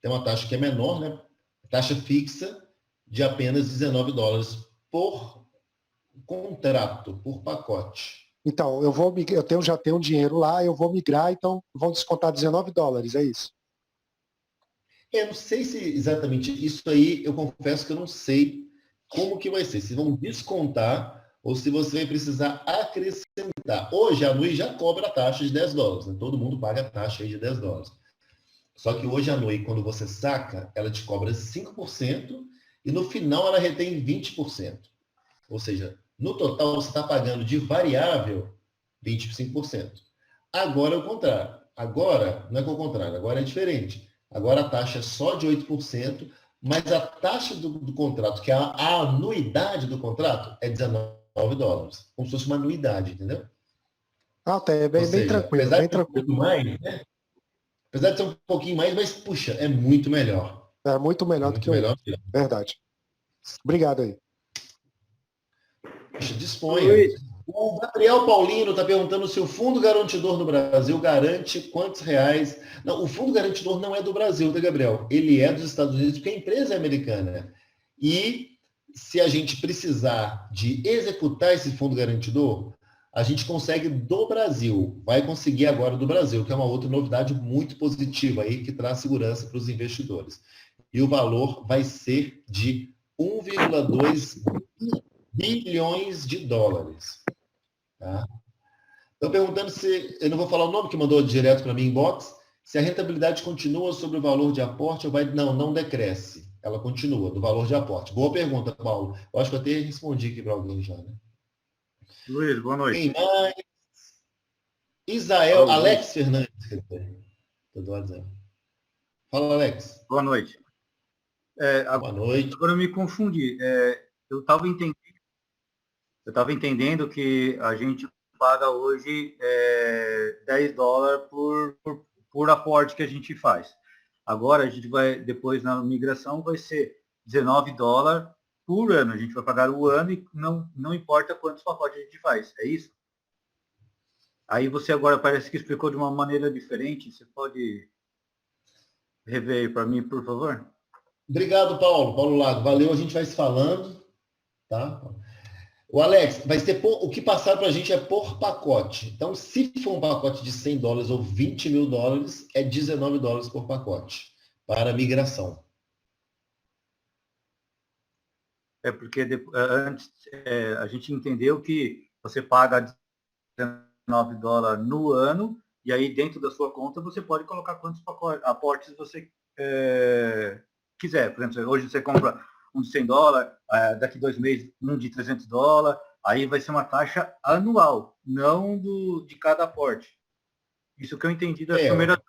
tem uma taxa que é menor, né? Taxa fixa de apenas $19 por contrato, por pacote. Então, eu já tenho dinheiro lá, eu vou migrar, então vão descontar $19, é isso? Eu não sei se exatamente isso aí, eu confesso que eu não sei como que vai ser. Se vão descontar ou se você vai precisar acrescentar. Hoje a Nui já cobra a taxa de $10, né? Todo mundo paga a taxa aí de $10. Só que hoje a Nui, quando você saca, ela te cobra 5% e no final ela retém 20%. Ou seja, no total você está pagando de variável 25%. Agora é o contrário. Agora, não é que é o contrário, agora é diferente. Agora a taxa é só de 8%, mas a taxa do contrato, que é a anuidade do contrato, é $19. Como se fosse uma anuidade, entendeu? Tá, é bem tranquilo. Apesar de ser um pouquinho mais, né? Apesar de ser um pouquinho mais, mas, puxa, é muito melhor. É muito melhor do que o outro. Verdade. Obrigado aí. disponha. Luiz. O Gabriel Paulino está perguntando se o Fundo Garantidor no Brasil garante quantos reais. Não, o Fundo Garantidor não é do Brasil, tá, Gabriel? Ele é dos Estados Unidos, porque a empresa é americana. E se a gente precisar de executar esse Fundo Garantidor, a gente consegue do Brasil. Vai conseguir agora do Brasil, que é uma outra novidade muito positiva aí, que traz segurança para os investidores. E o valor vai ser de 1,2 bilhões de dólares. Tá? Estou perguntando se, eu não vou falar o nome que mandou direto para mim em inbox, se a rentabilidade continua sobre o valor de aporte ou vai... Não decresce. Ela continua, do valor de aporte. Boa pergunta, Paulo. Eu acho que eu até respondi aqui para alguém já, né? Luiz, boa noite. Quem mais? Israel, Alex Fernandes. Fala, Alex. Boa noite. Boa noite. Agora eu me confundi. Eu estava entendendo que a gente paga hoje $10 por aporte que a gente faz. Agora a gente vai, depois na migração, vai ser $19 por ano. A gente vai pagar o ano e não importa quantos pacotes a gente faz. É isso? Aí você agora parece que explicou de uma maneira diferente. Você pode rever aí para mim, por favor? Obrigado, Paulo Lago. Valeu, a gente vai se falando. Tá? O Alex, vai ser o que passaram para a gente é por pacote. Então, se for um pacote de $100 ou $20 mil, é $19 por pacote para migração. É porque antes a gente entendeu que você paga $19 no ano e aí dentro da sua conta você pode colocar quantos aportes você quiser. Por exemplo, hoje você compra um de $100, daqui 2 meses um de $300, aí vai ser uma taxa anual, não de cada aporte. Isso que eu entendi da primeira vez.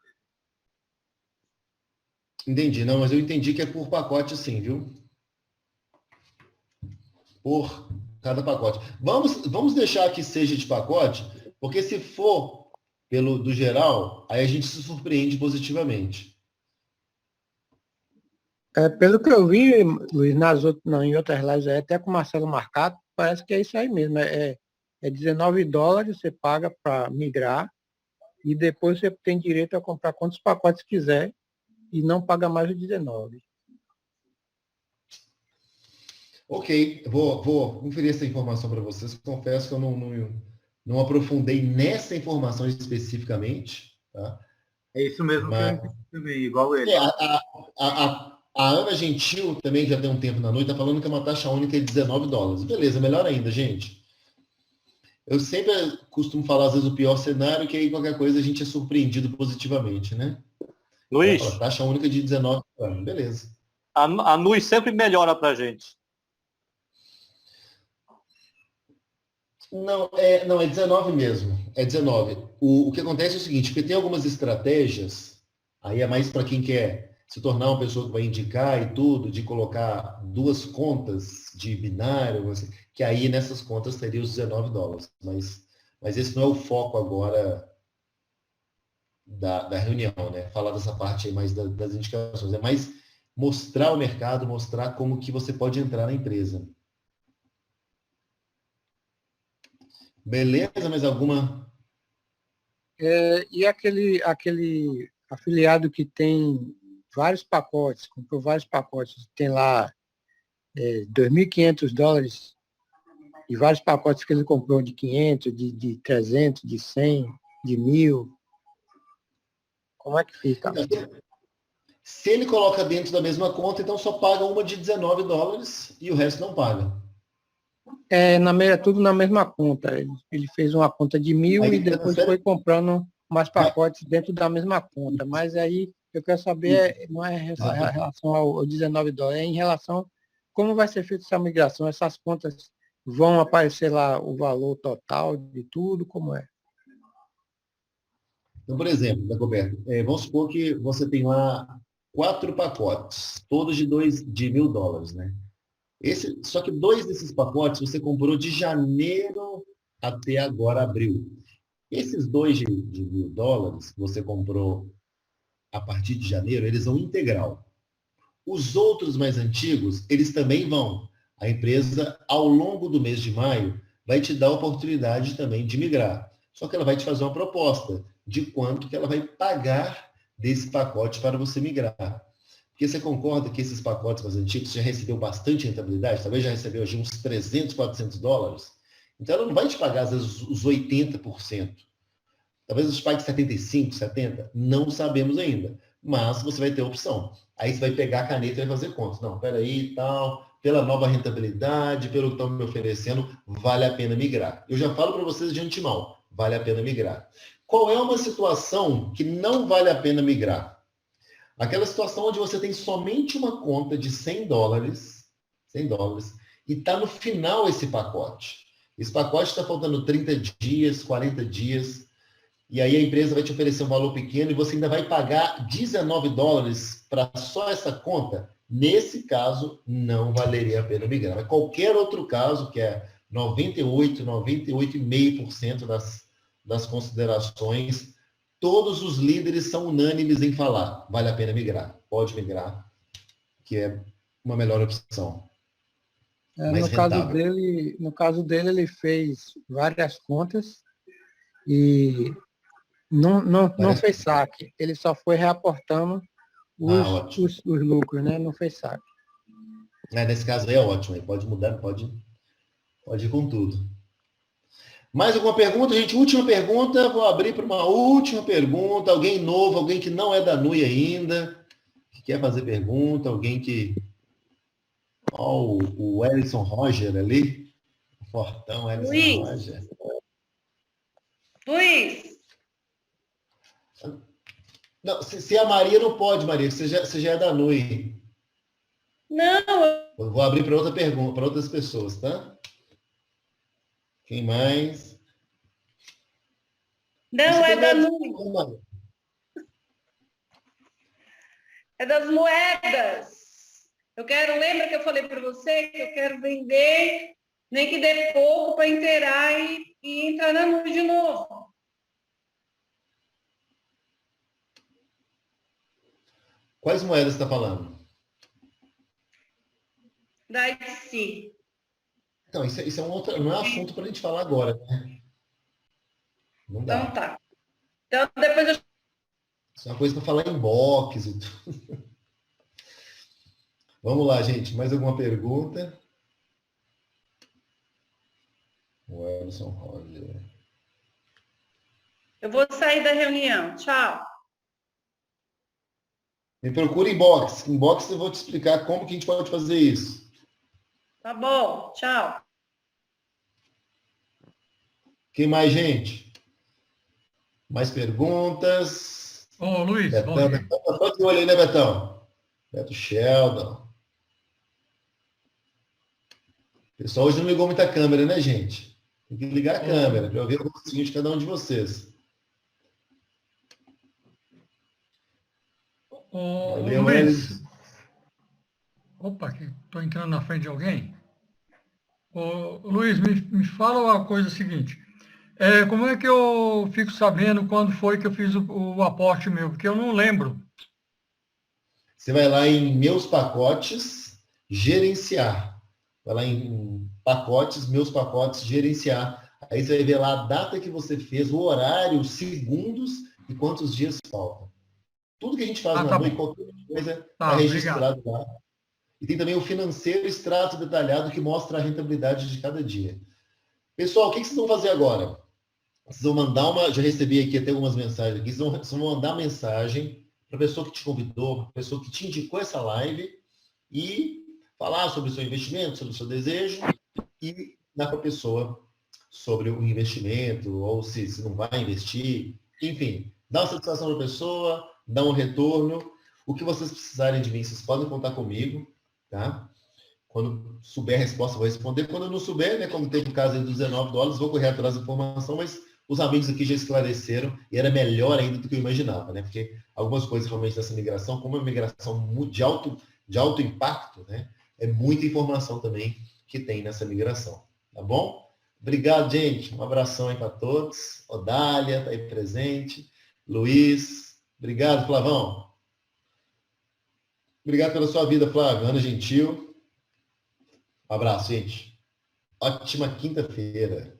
Entendi, não, mas eu entendi que é por pacote sim, viu? Por cada pacote. Vamos deixar que seja de pacote, porque se for do geral, aí a gente se surpreende positivamente. Pelo que eu vi, Luiz, em outras lives, até com o Marcelo Marcato, parece que é isso aí mesmo. É $19 você paga para migrar e depois você tem direito a comprar quantos pacotes quiser e não paga mais de 19. Ok, vou conferir essa informação para vocês. Confesso que eu não aprofundei nessa informação especificamente. Tá? É isso mesmo, mas... que eu entendi também, igual ele. A Ana Gentil, também já tem um tempo na noite, está falando que é uma taxa única de $19. Beleza, melhor ainda, gente. Eu sempre costumo falar, às vezes, o pior cenário, que aí qualquer coisa a gente é surpreendido positivamente, né? Luiz. Taxa única de $19. Beleza. A NUI sempre melhora para a gente. Não, é 19 mesmo. É 19. O que acontece é o seguinte, porque tem algumas estratégias, aí é mais para quem quer se tornar uma pessoa que vai indicar e tudo, de colocar 2 contas de binário, que aí nessas contas teria os $19. Mas esse não é o foco agora da reunião, né? Falar dessa parte aí mais das indicações. É mais mostrar o mercado, mostrar como que você pode entrar na empresa. Beleza? Mais alguma? E aquele afiliado que tem vários pacotes, comprou vários pacotes, tem lá $2.500 e vários pacotes que ele comprou de 500, de 300, de 100, de 1.000. Como é que fica? Se ele coloca dentro da mesma conta, então só paga uma de $19 e o resto não paga. Tudo na mesma conta. Ele fez uma conta de 1.000 e depois foi comprando mais pacotes dentro da mesma conta. Mas aí eu quero saber, não é em relação ao $19, é em relação a como vai ser feita essa migração. Essas contas vão aparecer lá o valor total de tudo, como é? Então, por exemplo, Dagoberto, vamos supor que você tem lá 4 pacotes, todos de $1.000, né? Só que 2 desses pacotes você comprou de janeiro até agora abril. Esses 2 de $1.000 que você comprou a partir de janeiro, eles vão integral. Os outros mais antigos, eles também vão, A empresa, ao longo do mês de maio, vai te dar a oportunidade também de migrar. Só que ela vai te fazer uma proposta de quanto que ela vai pagar desse pacote para você migrar. Porque você concorda que esses pacotes mais antigos já recebeu bastante rentabilidade? Talvez já recebeu hoje uns 300, 400 dólares. Então, ela não vai te pagar, às vezes, os 80%. Talvez os pague 75, 70, não sabemos ainda. Mas você vai ter opção. Aí você vai pegar a caneta e vai fazer contas. Não, peraí, tal, pela nova rentabilidade, pelo que estão me oferecendo, vale a pena migrar. Eu já falo para vocês de antemão, vale a pena migrar. Qual é uma situação que não vale a pena migrar? Aquela situação onde você tem somente uma conta de 100 dólares, e está no final esse pacote. Esse pacote está faltando 30 dias, 40 dias, e aí a empresa vai te oferecer um valor pequeno e você ainda vai pagar 19 dólares para só essa conta. Nesse caso, não valeria a pena migrar. Mas qualquer outro caso, que é 98,5% das considerações, todos os líderes são unânimes em falar, vale a pena migrar, pode migrar, que é uma melhor opção. No caso dele, ele fez várias contas e não fez saque. Ele só foi reaportando os lucros, né? Não fez saque. Nesse caso aí é ótimo, aí pode mudar, pode ir com tudo. Mais alguma pergunta, gente? Última pergunta, vou abrir para uma última pergunta. Alguém novo, alguém que não é da NUI ainda, que quer fazer pergunta, alguém que... Ó, o Ellison Roger ali, o fortão Ellison Roger. Luiz! Não, se a Maria não pode, Maria, você já é da NUI. Não. Eu vou abrir para outra pergunta, para outras pessoas, tá? Quem mais? Não, é da NUI. É das moedas. Lembra que eu falei para você que eu quero vender, nem que dê pouco para inteirar e entrar na NUI de novo. Quais moedas você está falando? Da ITC. Então, isso é um outro, não é assunto para a gente falar agora, né? Não dá. Então tá. Então depois eu... Isso é uma coisa para falar em box e tudo. Vamos lá, gente. Mais alguma pergunta? O Ellison Roger. Eu vou sair da reunião. Tchau. Me procura em box. Em box eu vou te explicar como que a gente pode fazer isso. Tá bom. Tchau. Quem mais, gente? Mais perguntas? Ô, Luiz, Betão, bom dia. Betão, tá de olho aí, né, Betão? Beto Sheldon. O pessoal hoje não ligou muita câmera, né, gente? Tem que ligar a câmera para eu ver o rostinho de cada um de vocês. Valeu, Luiz. Opa, estou entrando na frente de alguém. Ô, Luiz, me fala uma coisa seguinte. Como é que eu fico sabendo quando foi que eu fiz o aporte meu? Porque eu não lembro. Você vai lá em Meus Pacotes, Gerenciar. Vai lá em Pacotes, Meus Pacotes, Gerenciar. Aí você vai ver lá a data que você fez, o horário, os segundos e quantos dias faltam. Tudo que a gente faz na NUI, qualquer coisa, está registrado lá. E tem também o financeiro extrato detalhado que mostra a rentabilidade de cada dia. Pessoal, o que vocês vão fazer agora? Vocês vão mandar já recebi aqui até algumas mensagens aqui, vocês vão mandar mensagem para a pessoa que te convidou, para a pessoa que te indicou essa live e falar sobre o seu investimento, sobre o seu desejo e dar para a pessoa sobre o investimento, ou se não vai investir, enfim, dá uma satisfação para a pessoa, dá um retorno. O que vocês precisarem de mim, vocês podem contar comigo, tá? Quando souber a resposta, eu vou responder. Quando eu não souber, né, como teve o caso aí dos 19 dólares, vou correr atrás da informação, mas os amigos aqui já esclareceram e era melhor ainda do que eu imaginava, né? Porque algumas coisas realmente dessa migração, como é uma migração de alto impacto, né? É muita informação também que tem nessa migração, tá bom? Obrigado, gente. Um abração aí para todos. Odália está aí presente. Luiz. Obrigado, Flavão. Obrigado pela sua vida, Flávio. Ana Gentil. Um abraço, gente. Ótima quinta-feira.